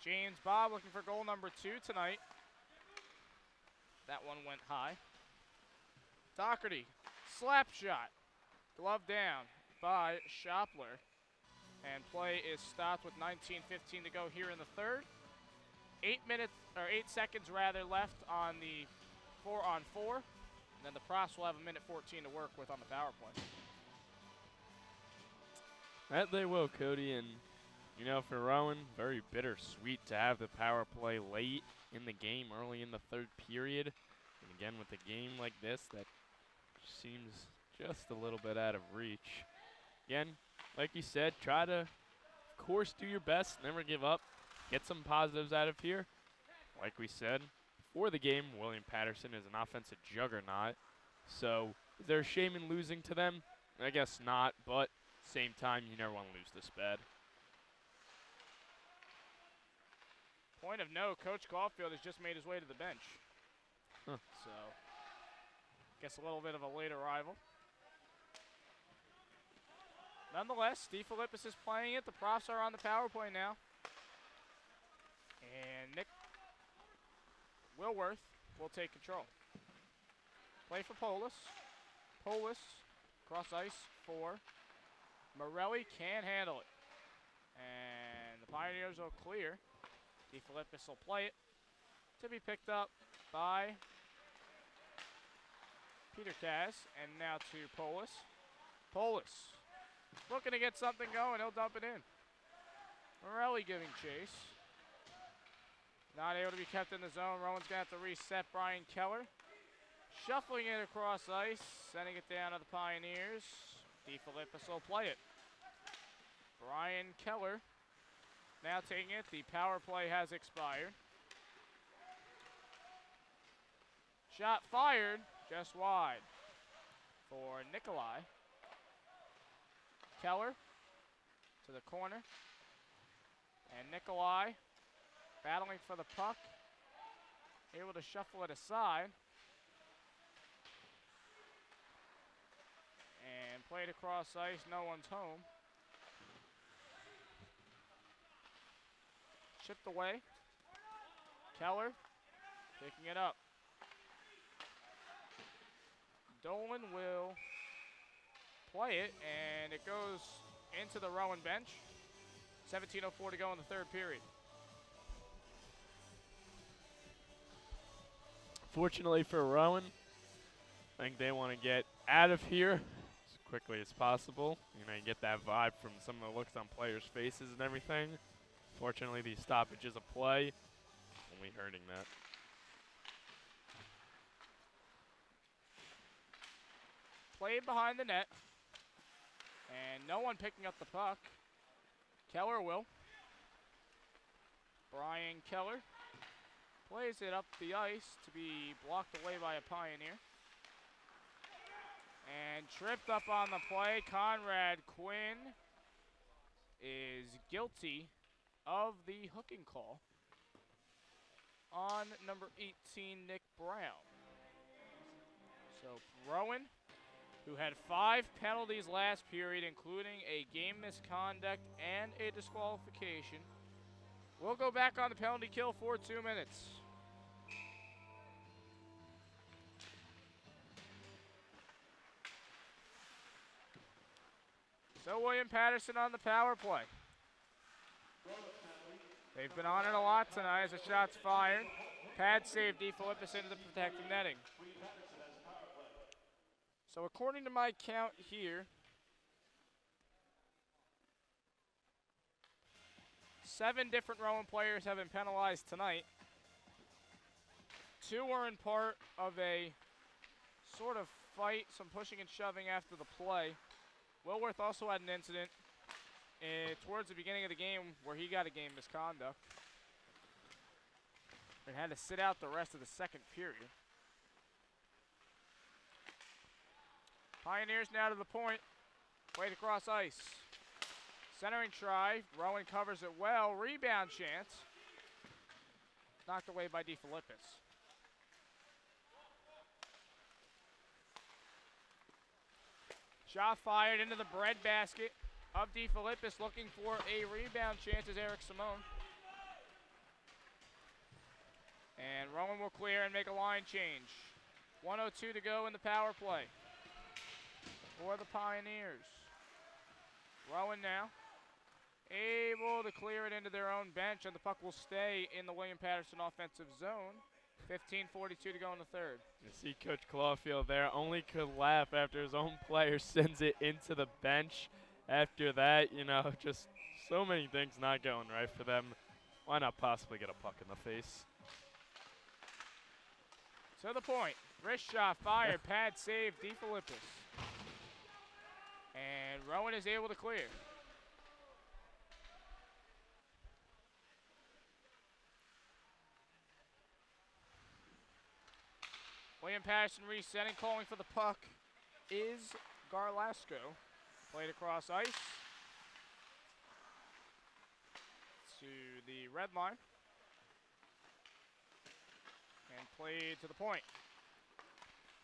James Bob looking for goal number 2 tonight. That one went high. Doherty, slap shot. Glove down by Shopler. And play is stopped with 19:15 to go here in the third. 8 seconds left on the 4-on-4. And then the Profs will have 1:14 to work with on the power play. That they will, Cody, and you know, for Rowan, very bittersweet to have the power play late in the game, early in the third period. And again, with a game like this, that seems just a little bit out of reach. Again, like you said, try to, of course, do your best, never give up, get some positives out of here. Like we said before the game, William Paterson is an offensive juggernaut. So, is there a shame in losing to them? I guess not, but same time, you never want to lose this bad. Point of note, Coach Caulfield has just made his way to the bench. Huh. So, guess a little bit of a late arrival. Nonetheless, DeFilippis is playing it. The Profs are on the power play now. And Nick Wilworth will take control. Play for Polis. Polis, cross ice for Morelli, can't handle it. And the Pioneers will clear. DeFilippis will play it to be picked up by Peter Kaz. And now to Polis. Polis looking to get something going. He'll dump it in. Morelli giving chase. Not able to be kept in the zone. Rowan's going to have to reset Brian Keller. Shuffling it across ice. Sending it down to the Pioneers. DeFilippis will play it. Brian Keller now taking it. The power play has expired. Shot fired. Just wide for Nikolai. Keller to the corner. And Nikolai battling for the puck. Able to shuffle it aside. And played across ice. No one's home. Chipped away. Keller picking it up. Dolan will play it, and it goes into the Rowan bench. 17:04 to go in the third period. Fortunately for Rowan, I think they want to get out of here as quickly as possible. You know, you get that vibe from some of the looks on players' faces and everything. Fortunately, these stoppages of play only hurting that. Played behind the net. And no one picking up the puck. Keller will. Brian Keller plays it up the ice to be blocked away by a Pioneer. And tripped up on the play. Conrad Quinn is guilty of the hooking call on number 18, Nick Brown. So Rowan, who had 5 penalties last period, including a game misconduct and a disqualification, will go back on the penalty kill for 2 minutes. So William Paterson on the power play. They've been on it a lot tonight as the shot's fired. Pad save DeFilippis into the protecting netting. So according to my count here, 7 different Rowan players have been penalized tonight. 2 were in part of a sort of fight, some pushing and shoving after the play. Wilworth also had an incident towards the beginning of the game where he got a game misconduct and had to sit out the rest of the second period. Pioneers now to the point, played across ice. Centering try, Rowan covers it well, rebound chance. Knocked away by DeFilippis. Shot fired into the breadbasket of DeFilippis, looking for a rebound chance is Eric Simone. And Rowan will clear and make a line change. 1:02 to go in the power play for the Pioneers. Rowan now able to clear it into their own bench, and the puck will stay in the William Paterson offensive zone. 15:42 to go in the third. You see Coach Clawfield there only could laugh after his own player sends it into the bench. After that, you know, just so many things not going right for them. Why not possibly get a puck in the face? To the point. Wrist shot fired. Pad save. DeFilippis. And Rowan is able to clear. William Paterson resetting, calling for the puck is Garlasco. Played across ice to the red line. And played to the point.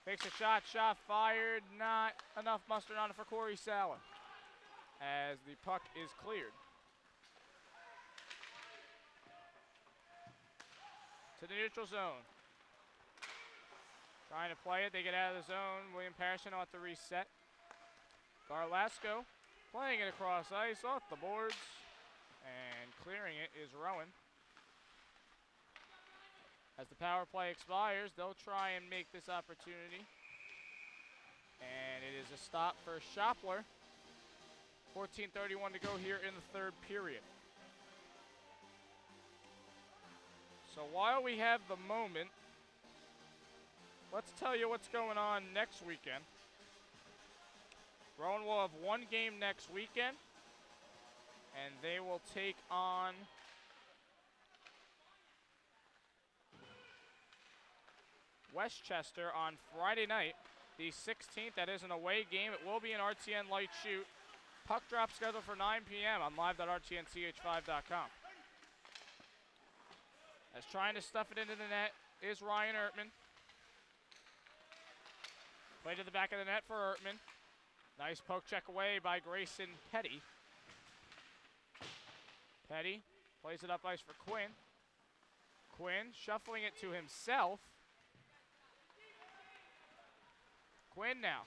Fakes a shot, shot fired. Not enough mustard on it for Corey Sala as the puck is cleared. To the neutral zone. Trying to play it, they get out of the zone. William Paterson on to reset. Garlasco playing it across ice, off the boards, and clearing it is Rowan. As the power play expires, they'll try and make this opportunity. And it is a stop for Shopler. 14:31 to go here in the third period. So while we have the moment, let's tell you what's going on next weekend. Rowan will have one game next weekend, and they will take on Westchester on Friday night, the 16th. That is an away game. It will be an RTN light shoot. Puck drop scheduled for 9 p.m. on live.rtnch5.com. As trying to stuff it into the net is Ryan Ertman. Play to the back of the net for Ertman. Nice poke check away by Grayson Petty. Petty plays it up ice for Quinn. Quinn shuffling it to himself. Quinn now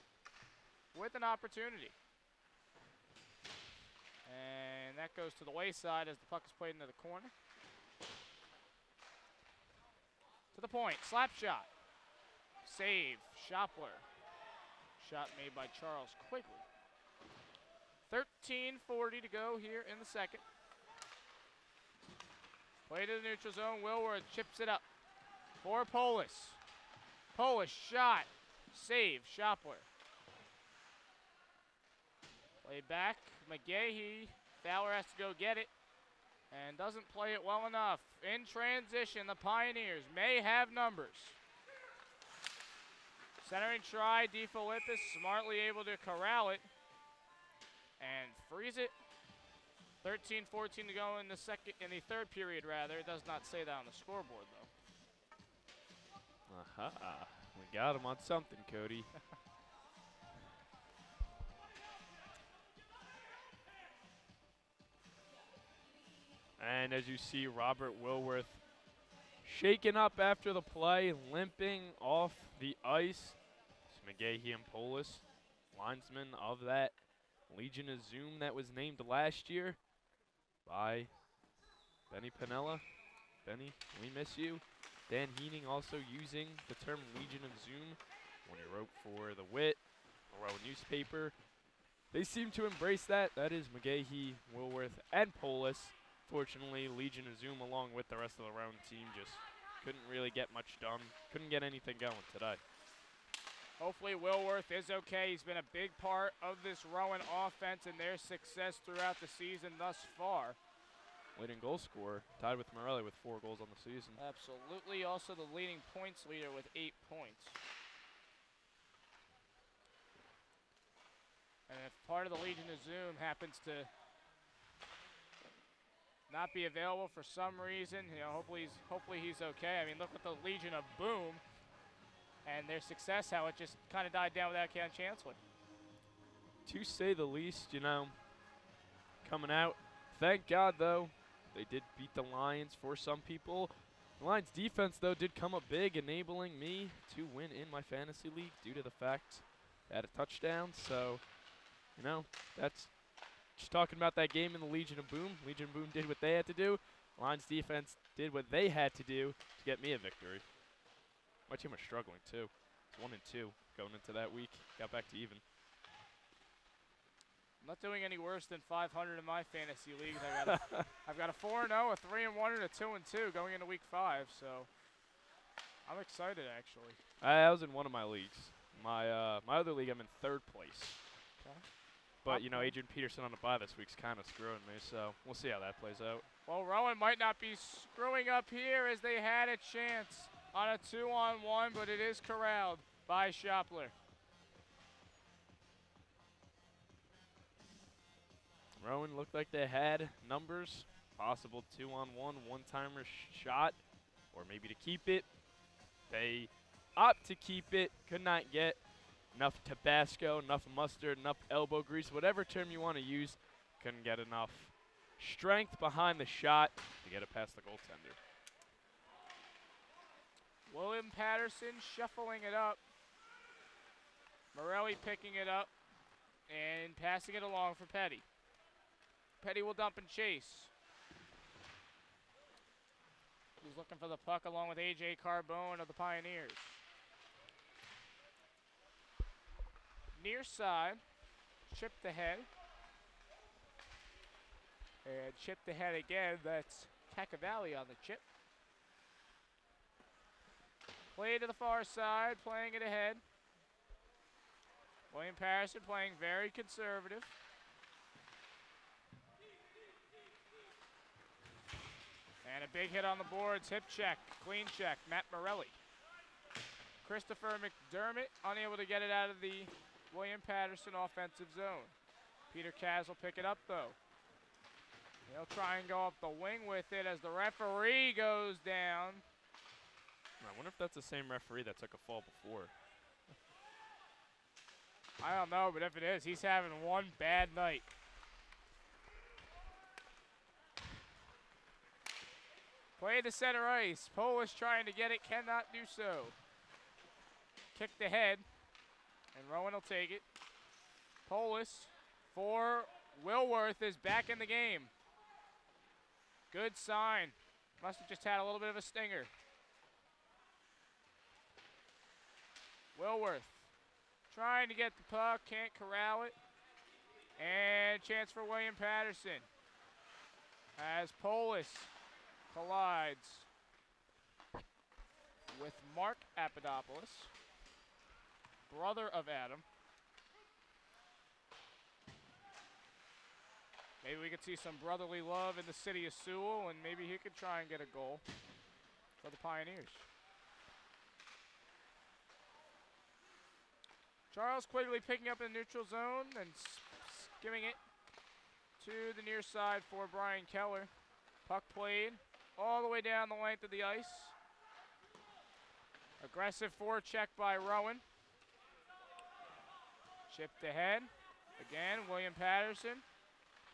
with an opportunity. And that goes to the wayside as the puck is played into the corner. To the point, slap shot. Save, Shopler. Shot made by Charles Quigley. 13:40 to go here in the second. Play to the neutral zone. Wilworth chips it up for Polis. Polis shot. Save. Shopler. Play back. McGahee. Fowler has to go get it. And doesn't play it well enough. In transition, the Pioneers may have numbers. Centering try, DeFilippis smartly able to corral it and freeze it. 13:14 to go in the third period rather. It does not say that on the scoreboard though. Aha, we got him on something, Cody. And as you see, Robert Wilworth shaken up after the play, limping off the ice. It's McGahee and Polis, linesmen of that Legion of Zoom that was named last year by Benny Pinella. Benny, we miss you. Dan Heening also using the term Legion of Zoom when he wrote for the Wit, the Rowan newspaper. They seem to embrace that. That is McGahee, Wilworth, and Polis. Fortunately, Legion of Zoom, along with the rest of the Rowan team, just couldn't really get much done. Couldn't get anything going today. Hopefully Wilworth is okay. He's been a big part of this Rowan offense and their success throughout the season thus far. Leading goal scorer, tied with Morelli with 4 goals on the season. Absolutely. Also the leading points leader with 8 points. And if part of the Legion of Zoom happens to not be available for some reason, you know, hopefully he's okay. I mean, look at the Legion of Boom and their success, how it just kind of died down without Ken Chancellor. To say the least, you know, coming out. Thank God, though, they did beat the Lions for some people. The Lions defense, though, did come up big, enabling me to win in my fantasy league due to the fact I had a touchdown. So, you know, that's just talking about that game in the Legion of Boom. Legion of Boom did what they had to do. Lions defense did what they had to do to get me a victory. My team was struggling, too. It's 1-2 going into that week. Got back to even. I'm not doing any worse than 500 in my fantasy leagues. I've got a 4-0, a 3-1, and a 2-2 going into week 5. So I'm excited, actually. I was in one of my leagues. My other league, I'm in 3rd place. Okay. But, you know, Adrian Peterson on the bye this week's kind of screwing me, so we'll see how that plays out. Well, Rowan might not be screwing up here as they had a chance on a 2-on-1, but it is corralled by Shopler. Rowan looked like they had numbers. Possible 2-on-1, one-timer shot, or maybe to keep it. They opt to keep it, could not get enough Tabasco, enough mustard, enough elbow grease, whatever term you want to use. Couldn't get enough strength behind the shot to get it past the goaltender. William Paterson shuffling it up. Morelli picking it up and passing it along for Petty. Petty will dump and chase. He's looking for the puck along with A.J. Carbone of the Pioneers. Near side, chipped ahead. And chipped ahead again, that's Cacavalli on the chip. Play to the far side, playing it ahead. William Paterson playing very conservative. And a big hit on the boards, hip check, clean check, Matt Morelli. Christopher McDermott unable to get it out of the William Paterson offensive zone. Peter Kaz will pick it up though. He'll try and go up the wing with it as the referee goes down. I wonder if that's the same referee that took a fall before. I don't know, but if it is, he's having one bad night. Play to center ice. Polish trying to get it, cannot do so. Kicked ahead, and Rowan will take it. Polis for Wilworth is back in the game. Good sign. Must have just had a little bit of a stinger. Wilworth trying to get the puck, can't corral it. And chance for William Paterson as Polis collides with Mark Apadopoulos, brother of Adam. Maybe we could see some brotherly love in the city of Sewell, and maybe he could try and get a goal for the Pioneers. Charles Quigley picking up in the neutral zone and giving it to the near side for Brian Keller. Puck played all the way down the length of the ice. Aggressive forecheck by Rowan. Chipped ahead. Again, William Paterson.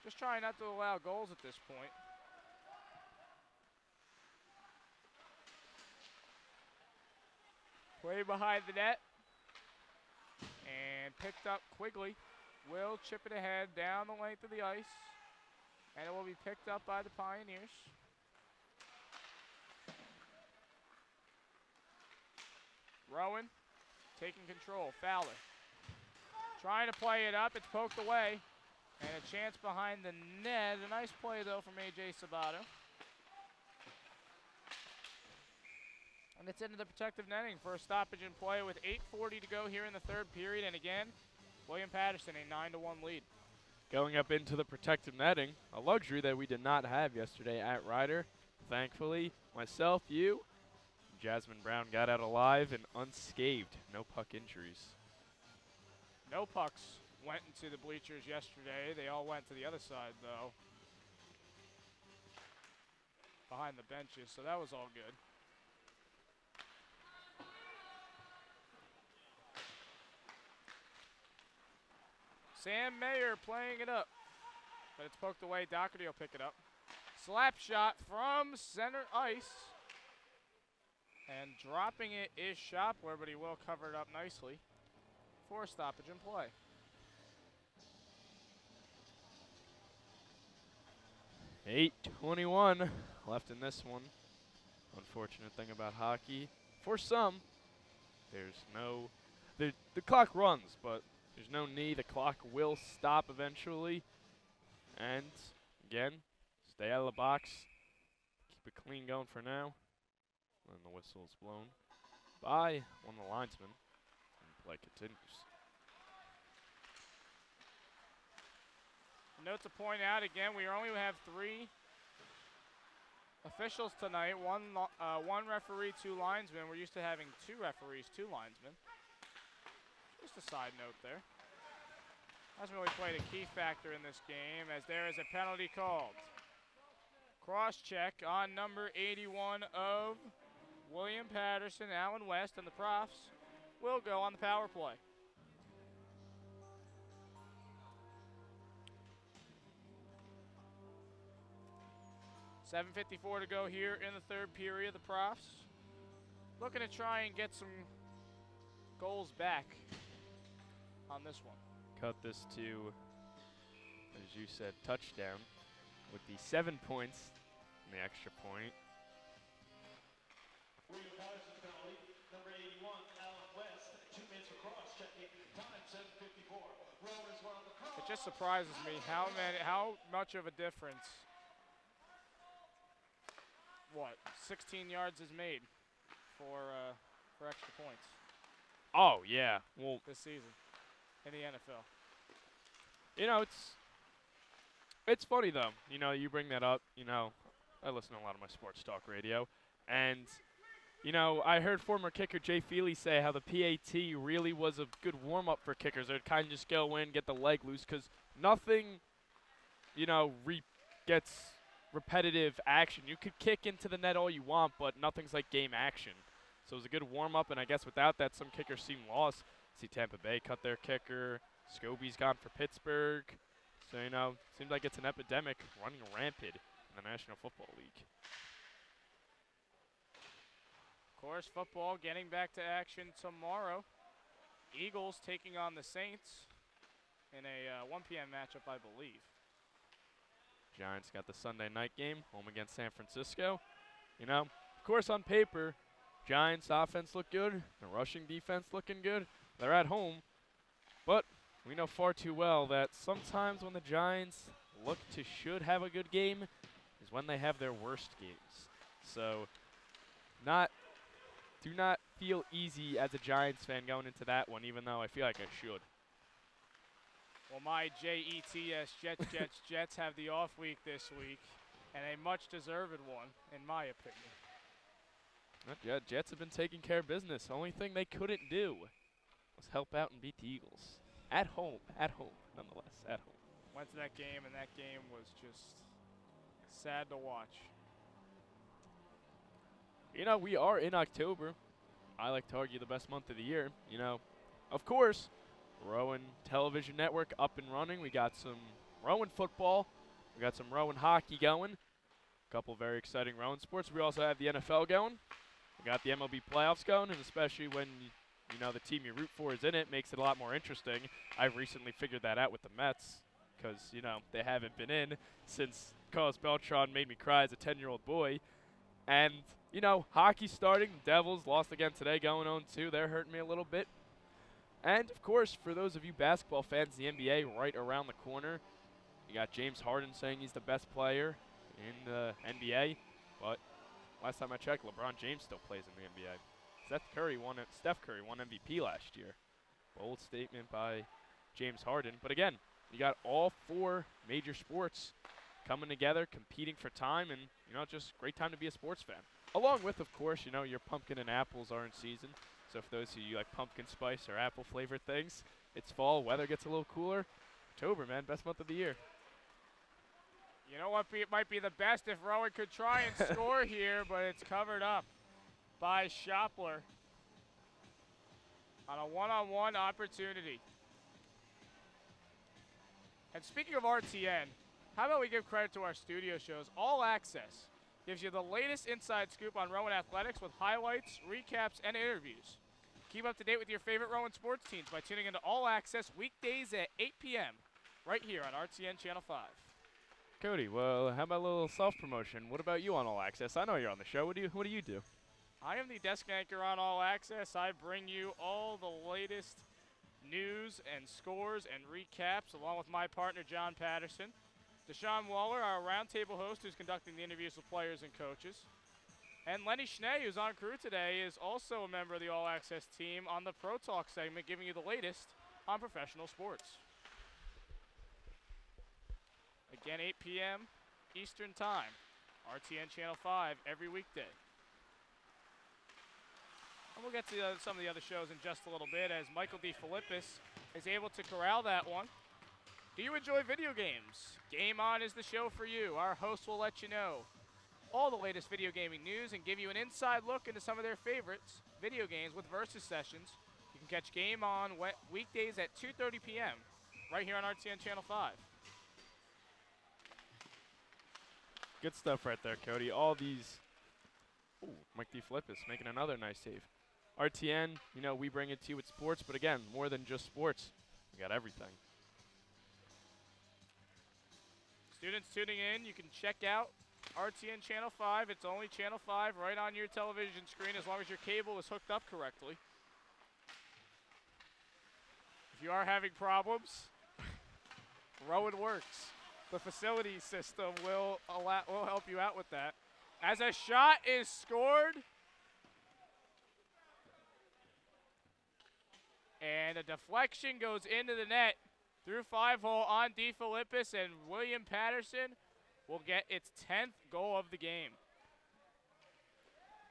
Just trying not to allow goals at this point. Play behind the net. And picked up Quigley. will chip it ahead down the length of the ice, and it will be picked up by the Pioneers. Rowan taking control. Fowler trying to play it up. It's poked away, and a chance behind the net. A nice play, though, from A.J. Sabato. And it's into the protective netting for a stoppage in play with 8:40 to go here in the third period. And again, William Paterson, a 9-1 lead. Going up into the protective netting, a luxury that we did not have yesterday at Ryder. Thankfully, myself, you, Jasmine Brown got out alive and unscathed. No puck injuries. No pucks went into the bleachers yesterday. They all went to the other side, though, behind the benches, so that was all good. Sam Mayer playing it up, but it's poked away. Doherty will pick it up. Slap shot from center ice. And dropping it is Shopler, but he will cover it up nicely for a stoppage in play. .8:21 left in this one. Unfortunate thing about hockey, for some, there's no, the clock runs, but there's no knee. The clock will stop eventually. And again, stay out of the box. Keep it clean going for now. And the whistle is blown by one of the linesmen. And play continues. A note to point out again, we only have 3 officials tonight. One referee, 2 linesmen. We're used to having 2 referees, 2 linesmen. Just a side note there. Hasn't really played a key factor in this game, as there is a penalty called. Cross check on number 81 of William Paterson, Allen West, and the Profs will go on the power play. .754 to go here in the third period. The Profs looking to try and get some goals back on this one. Cut this to, as you said, touchdown with the 7 points and the extra point. William Paterson penalty, number 81, Allen West, 2 minutes for cross-checking, time 7:54. Rowan is one on the cross. It just surprises me how much of a difference 16 yards is made for extra points Oh, yeah. Well, this season in the NFL. you know, it's funny, though. You know, you bring that up. You know, I listen to a lot of my sports talk radio. And, you know, I heard former kicker Jay Feely say how the PAT really was a good warm-up for kickers. They'd kind of just go in, get the leg loose, because nothing, you know, gets repetitive action. You could kick into the net all you want, but nothing's like game action. So it was a good warm-up, and I guess without that, some kickers seem lost. See Tampa Bay cut their kicker. Scobie's gone for Pittsburgh. So, you know, seems like it's an epidemic running rampant in the National Football League. Of course, football getting back to action tomorrow. Eagles taking on the Saints in a 1 p.m. matchup, I believe. Giants got the Sunday night game, home against San Francisco. You know, of course, on paper, Giants offense look good. The rushing defense looking good. They're at home. But we know far too well that sometimes when the Giants should have a good game is when they have their worst games. So do not feel easy as a Giants fan going into that one, even though I feel like I should. Well, my Jets, Jets have the off week this week, and a much-deserved one, in my opinion. Jets have been taking care of business. Only thing they couldn't do was help out and beat the Eagles. At home, nonetheless, at home. Went to that game, and that game was just sad to watch. You know, we are in October. I like to argue the best month of the year. You know, of course, Rowan Television Network up and running. We got some Rowan football. We got some Rowan hockey going. A couple very exciting Rowan sports. We also have the NFL going. We got the MLB playoffs going, and especially when you know, the team you root for is in it, makes it a lot more interesting. I've recently figured that out with the Mets because, you know, they haven't been in since Carlos Beltran made me cry as a 10-year-old boy. And, you know, hockey starting. The Devils lost again today, going 0-2. They're hurting me a little bit. And, of course, for those of you basketball fans, the NBA right around the corner. You got James Harden saying he's the best player in the NBA. But last time I checked, LeBron James still plays in the NBA. Steph Curry won MVP last year. Bold statement by James Harden. But again, you got all 4 major sports coming together, competing for time, and, you know, just great time to be a sports fan. Along with, of course, you know, your pumpkin and apples are in season. So for those of you like pumpkin spice or apple flavored things, it's fall, weather gets a little cooler. October, man, best month of the year. You know what might be the best if Rowan could try and score here, but it's covered up by Shopler on a one-on-one opportunity. And speaking of RTN, how about we give credit to our studio shows? All Access gives you the latest inside scoop on Rowan athletics with highlights, recaps, and interviews. Keep up to date with your favorite Rowan sports teams by tuning into All Access weekdays at 8 p.m. right here on RTN Channel 5. Cody, well, how about a little self-promotion? What about you on All Access? I know you're on the show. What do you do? I am the desk anchor on All Access. I bring you all the latest news and scores and recaps along with my partner, John Paterson. Deshaun Waller, our roundtable host, who's conducting the interviews with players and coaches. And Lenny Schnee, who's on crew today, is also a member of the All Access team on the Pro Talk segment, giving you the latest on professional sports. Again, 8 p.m. Eastern Time, RTN Channel 5 every weekday. And we'll get to some of the other shows in just a little bit as Michael D. Philippus is able to corral that one. Do you enjoy video games? Game On is the show for you. Our hosts will let you know all the latest video gaming news and give you an inside look into some of their favorites video games with Versus Sessions. You can catch Game On weekdays at 2:30 p.m. right here on RTN Channel 5. Good stuff right there, Cody. All these. Ooh, Mike D. Philippus making another nice save. RTN, you know, we bring it to you with sports, but again, more than just sports. We got everything. Students tuning in, you can check out RTN Channel 5. It's only Channel 5 right on your television screen as long as your cable is hooked up correctly. If you are having problems, Rowan works. The facility system will help you out with that. As a shot is scored. And a deflection goes into the net through 5-hole on D. Philippus, and William Paterson will get its 10th goal of the game.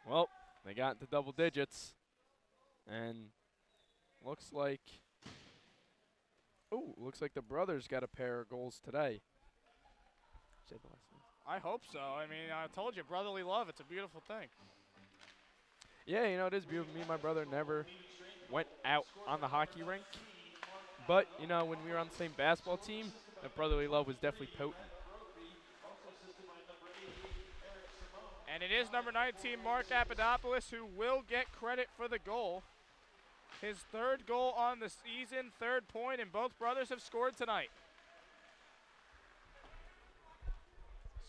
Well, they got into double digits. And looks like the brothers got a pair of goals today. Say the last name. I hope so. I mean, I told you, brotherly love, it's a beautiful thing. Yeah, you know, it is beautiful. Me and my brother never went out on the hockey rink. But, you know, when we were on the same basketball team, that brotherly love was definitely potent. And it is number 19, Mark Papadopoulos, who will get credit for the goal. His 3rd goal on the season, 3rd point, and both brothers have scored tonight.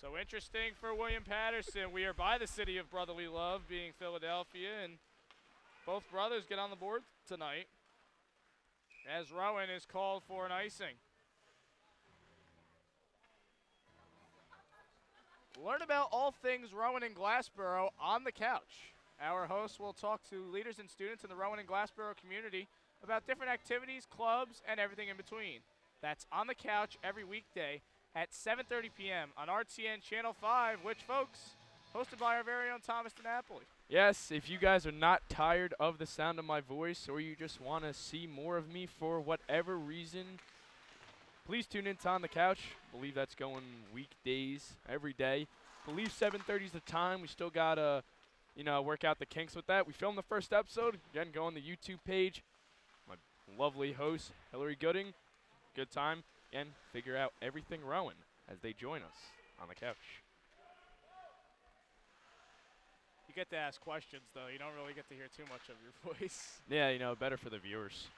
So interesting for William Paterson. We are by the city of brotherly love, being Philadelphia, and both brothers get on the board tonight as Rowan is called for an icing. Learn about all things Rowan and Glassboro on the couch. Our hosts will talk to leaders and students in the Rowan and Glassboro community about different activities, clubs, and everything in between. That's On the Couch every weekday at 7:30 p.m. on RTN Channel 5, which, folks, hosted by our very own Thomas DiNapoli. Yes, if you guys are not tired of the sound of my voice or you just want to see more of me for whatever reason, please tune in to On the Couch. I believe that's going weekdays every day. I believe 7:30 is the time. We still got to, you know, work out the kinks with that. We filmed the first episode. Again, go on the YouTube page. My lovely host, Hillary Gooding. Good time. And figure out everything Rowan as they join us on the couch. You get to ask questions, though. You don't really get to hear too much of your voice. Yeah, you know, better for the viewers.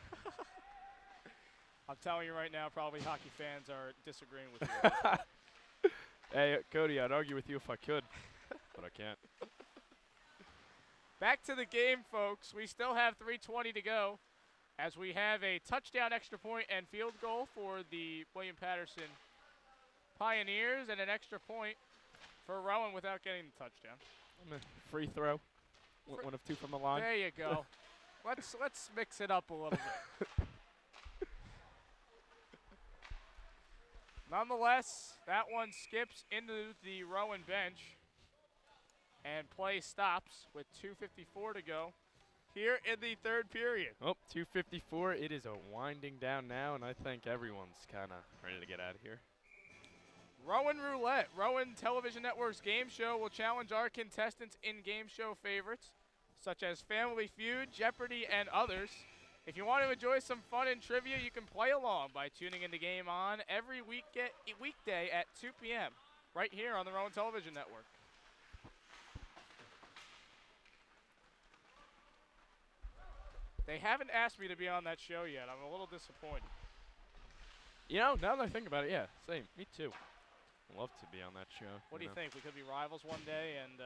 I'm telling you right now, probably hockey fans are disagreeing with you. Hey, Cody, I'd argue with you if I could, but I can't. Back to the game, folks. We still have 3:20 to go as we have a touchdown, extra point, and field goal for the William Paterson Pioneers and an extra point for Rowan without getting the touchdown. Free throw. One of two from the line. There you go. let's mix it up a little bit. Nonetheless, that one skips into the Rowan bench, and play stops with 2:54 to go here in the third period. Oh, 2:54. It is a winding down now, and I think everyone's kind of ready to get out of here. Rowan Roulette, Rowan Television Network's game show, will challenge our contestants in game show favorites, such as Family Feud, Jeopardy, and others. If you want to enjoy some fun and trivia, you can play along by tuning in the game on every weekday at 2 p.m. right here on the Rowan Television Network. They haven't asked me to be on that show yet. I'm a little disappointed. You know, now that I think about it, yeah, same. Me too. I'd love to be on that show. What do you think? We could be rivals one day, and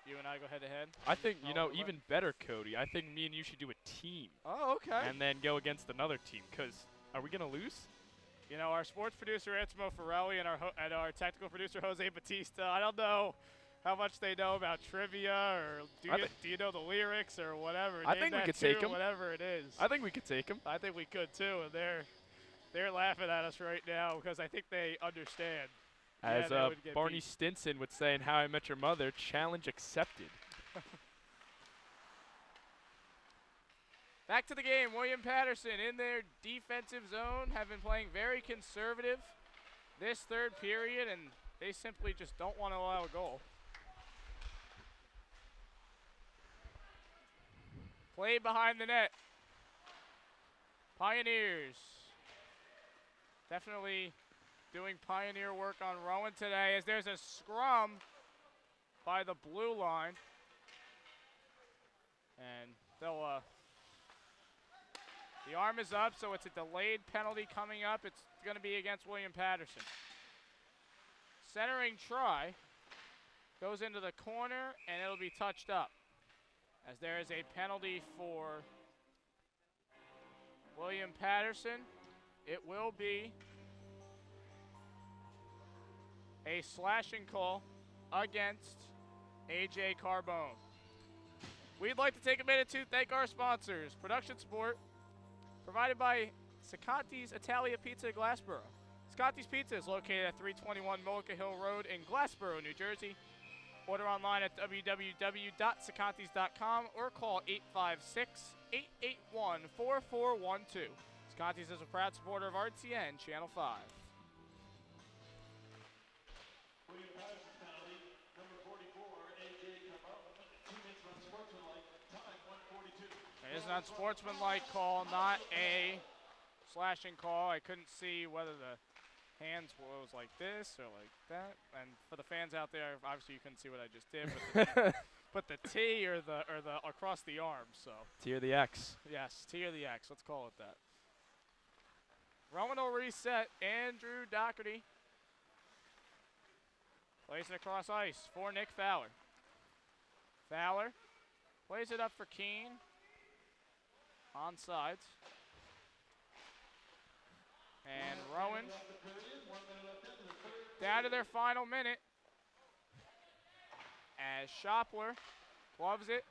you and I go head-to-head? I think, you know, even better, Cody. I think me and you should do a team. Oh, okay. And then go against another team, because are we going to lose? You know, our sports producer, Antimo Farelli, and our technical producer, Jose Batista, I don't know how much they know about trivia, or do you know the lyrics, or whatever. I think we could take them. Whatever it is. I think we could take them. I think we could, too, and they're laughing at us right now because I think they understand. As yeah, Barney Stinson would say in How I Met Your Mother, challenge accepted. Back to the game. William Paterson in their defensive zone have been playing very conservative this third period, and they simply just don't want to allow a goal. Play behind the net. Pioneers definitely doing pioneer work on Rowan today as there's a scrum by the blue line. And they'll, the arm is up, so it's a delayed penalty coming up. It's going to be against William Paterson. Centering try goes into the corner, and it'll be touched up as there is a penalty for William Paterson. It will be a slashing call against A.J. Carbone. We'd like to take a minute to thank our sponsors. Production support provided by Ciccotti's Italia Pizza Glassboro. Ciccotti's Pizza is located at 321 Mullica Hill Road in Glassboro, New Jersey. Order online at www.ciccottis.com or call 856-881-4412. Ciccotti's is a proud supporter of RTN Channel 5. William Paterson penalty, number 44, A.J. Carbone, 2 minutes unsportsmanlike, time 1:42. It is an unsportsmanlike call, not a slashing call. I couldn't see whether the hands was like this or like that. And for the fans out there, obviously you couldn't see what I just did, but the T or the across the arm. So T or the X. yes, T or the X. Let's call it that. Rowan will reset. Andrew Doherty plays it across ice for Nick Fowler. Fowler plays it up for Keene. Onsides. And Rowan down to their final minute as Shopler gloves it,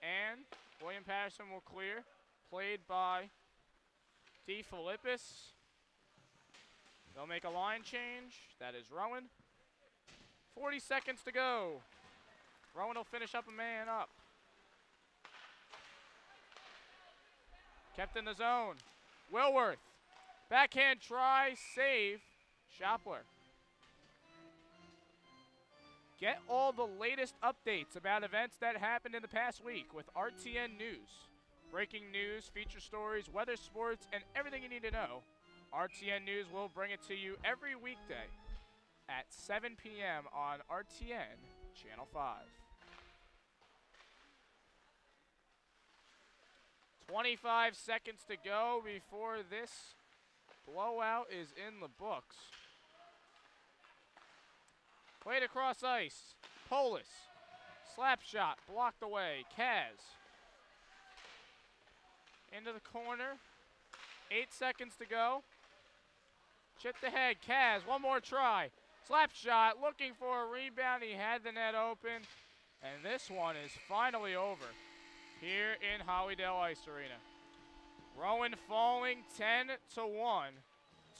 and William Paterson will clear. Played by D. Philippus. They'll make a line change. That is Rowan. 40 seconds to go. Rowan will finish up a man up. Kept in the zone. Wilworth. Backhand try, save. Shopler. Get all the latest updates about events that happened in the past week with RTN News. Breaking news, feature stories, weather, sports, and everything you need to know. RTN News will bring it to you every weekday at 7 p.m. on RTN Channel 5. 25 seconds to go before this blowout is in the books. Played across ice. Polis. Slap shot. Blocked away. Kaz. Into the corner. 8 seconds to go. Chipped ahead. Kaz. One more try. Slap shot. Looking for a rebound. He had the net open. And this one is finally over here in Hollydale Ice Arena. Rowan falling 10-1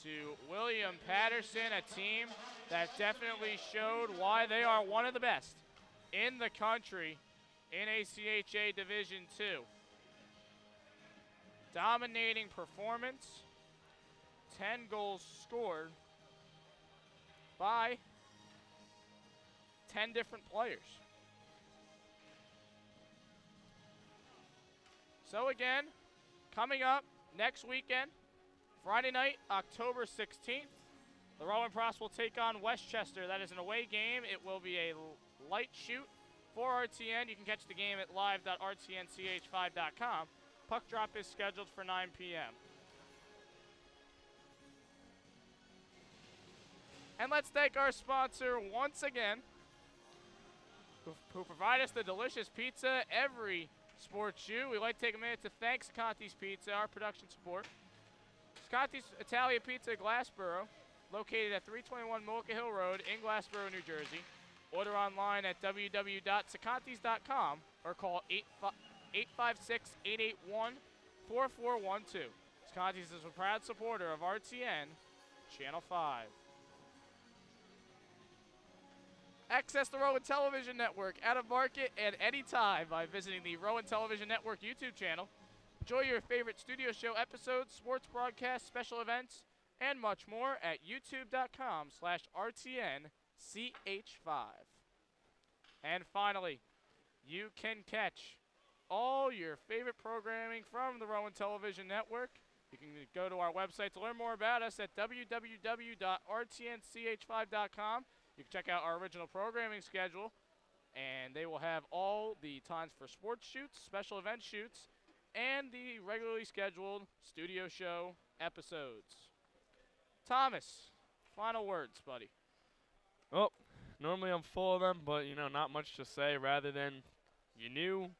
to William Paterson, a team that definitely showed why they are one of the best in the country in ACHA Division II. Dominating performance, 10 goals scored by 10 different players. So again, coming up next weekend, Friday night, October 16th, the Rowan Pros will take on Westchester. That is an away game. It will be a light shoot for RTN. You can catch the game at live.rtnch5.com. Puck drop is scheduled for 9 p.m. And let's thank our sponsor once again, who provide us the delicious pizza every sports shoe. We'd like to take a minute to thank Sconti's Pizza, our production support. Sconti's Italian Pizza, Glassboro, located at 321 Mullica Hill Road in Glassboro, New Jersey. Order online at www.sacontis.com or call 856-881-4412. Sconti's is a proud supporter of RTN Channel 5. Access the Rowan Television Network out of market at any time by visiting the Rowan Television Network YouTube channel. Enjoy your favorite studio show episodes, sports broadcasts, special events, and much more at youtube.com/RTNCH5. And finally, you can catch all your favorite programming from the Rowan Television Network. You can go to our website to learn more about us at www.rtnch5.com. You can check out our original programming schedule, and they will have all the times for sports shoots, special event shoots, and the regularly scheduled studio show episodes. Thomas, final words, buddy. Well, normally I'm full of them, but, not much to say rather than you knew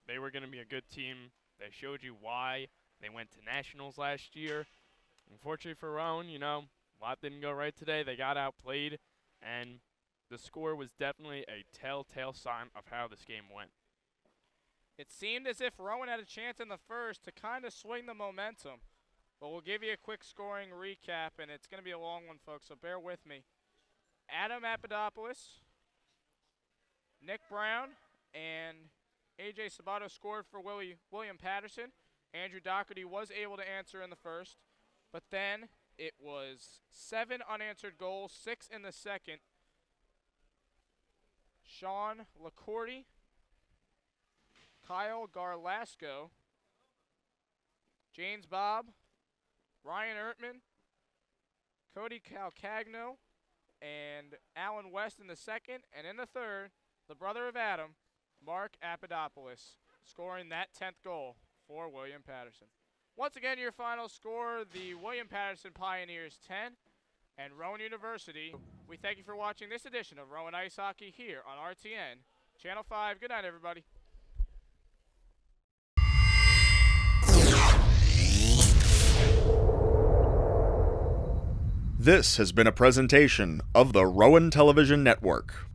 they were going to be a good team. They showed you why they went to nationals last year. Unfortunately for Rowan, a lot didn't go right today. They got outplayed. And the score was definitely a telltale sign of how this game went. It seemed as if Rowan had a chance in the first to kind of swing the momentum. But we'll give you a quick scoring recap, and it's going to be a long one, folks, so bear with me. Adam Papadopoulos, Nick Brown, and A.J. Sabato scored for William Paterson. Andrew Doherty was able to answer in the first, but then it was 7 unanswered goals, 6 in the second. Sean Lacorte, Kyle Garlasco, James Bobb, Ryan Ertman, Cody Calcagno, and Alan West in the second. And in the third, the brother of Adam, Mark Papadopoulos, scoring that 10th goal for William Paterson. Once again, your final score, the William Paterson Pioneers 10 and Rowan University. We thank you for watching this edition of Rowan Ice Hockey here on RTN Channel 5. Good night, everybody. This has been a presentation of the Rowan Television Network.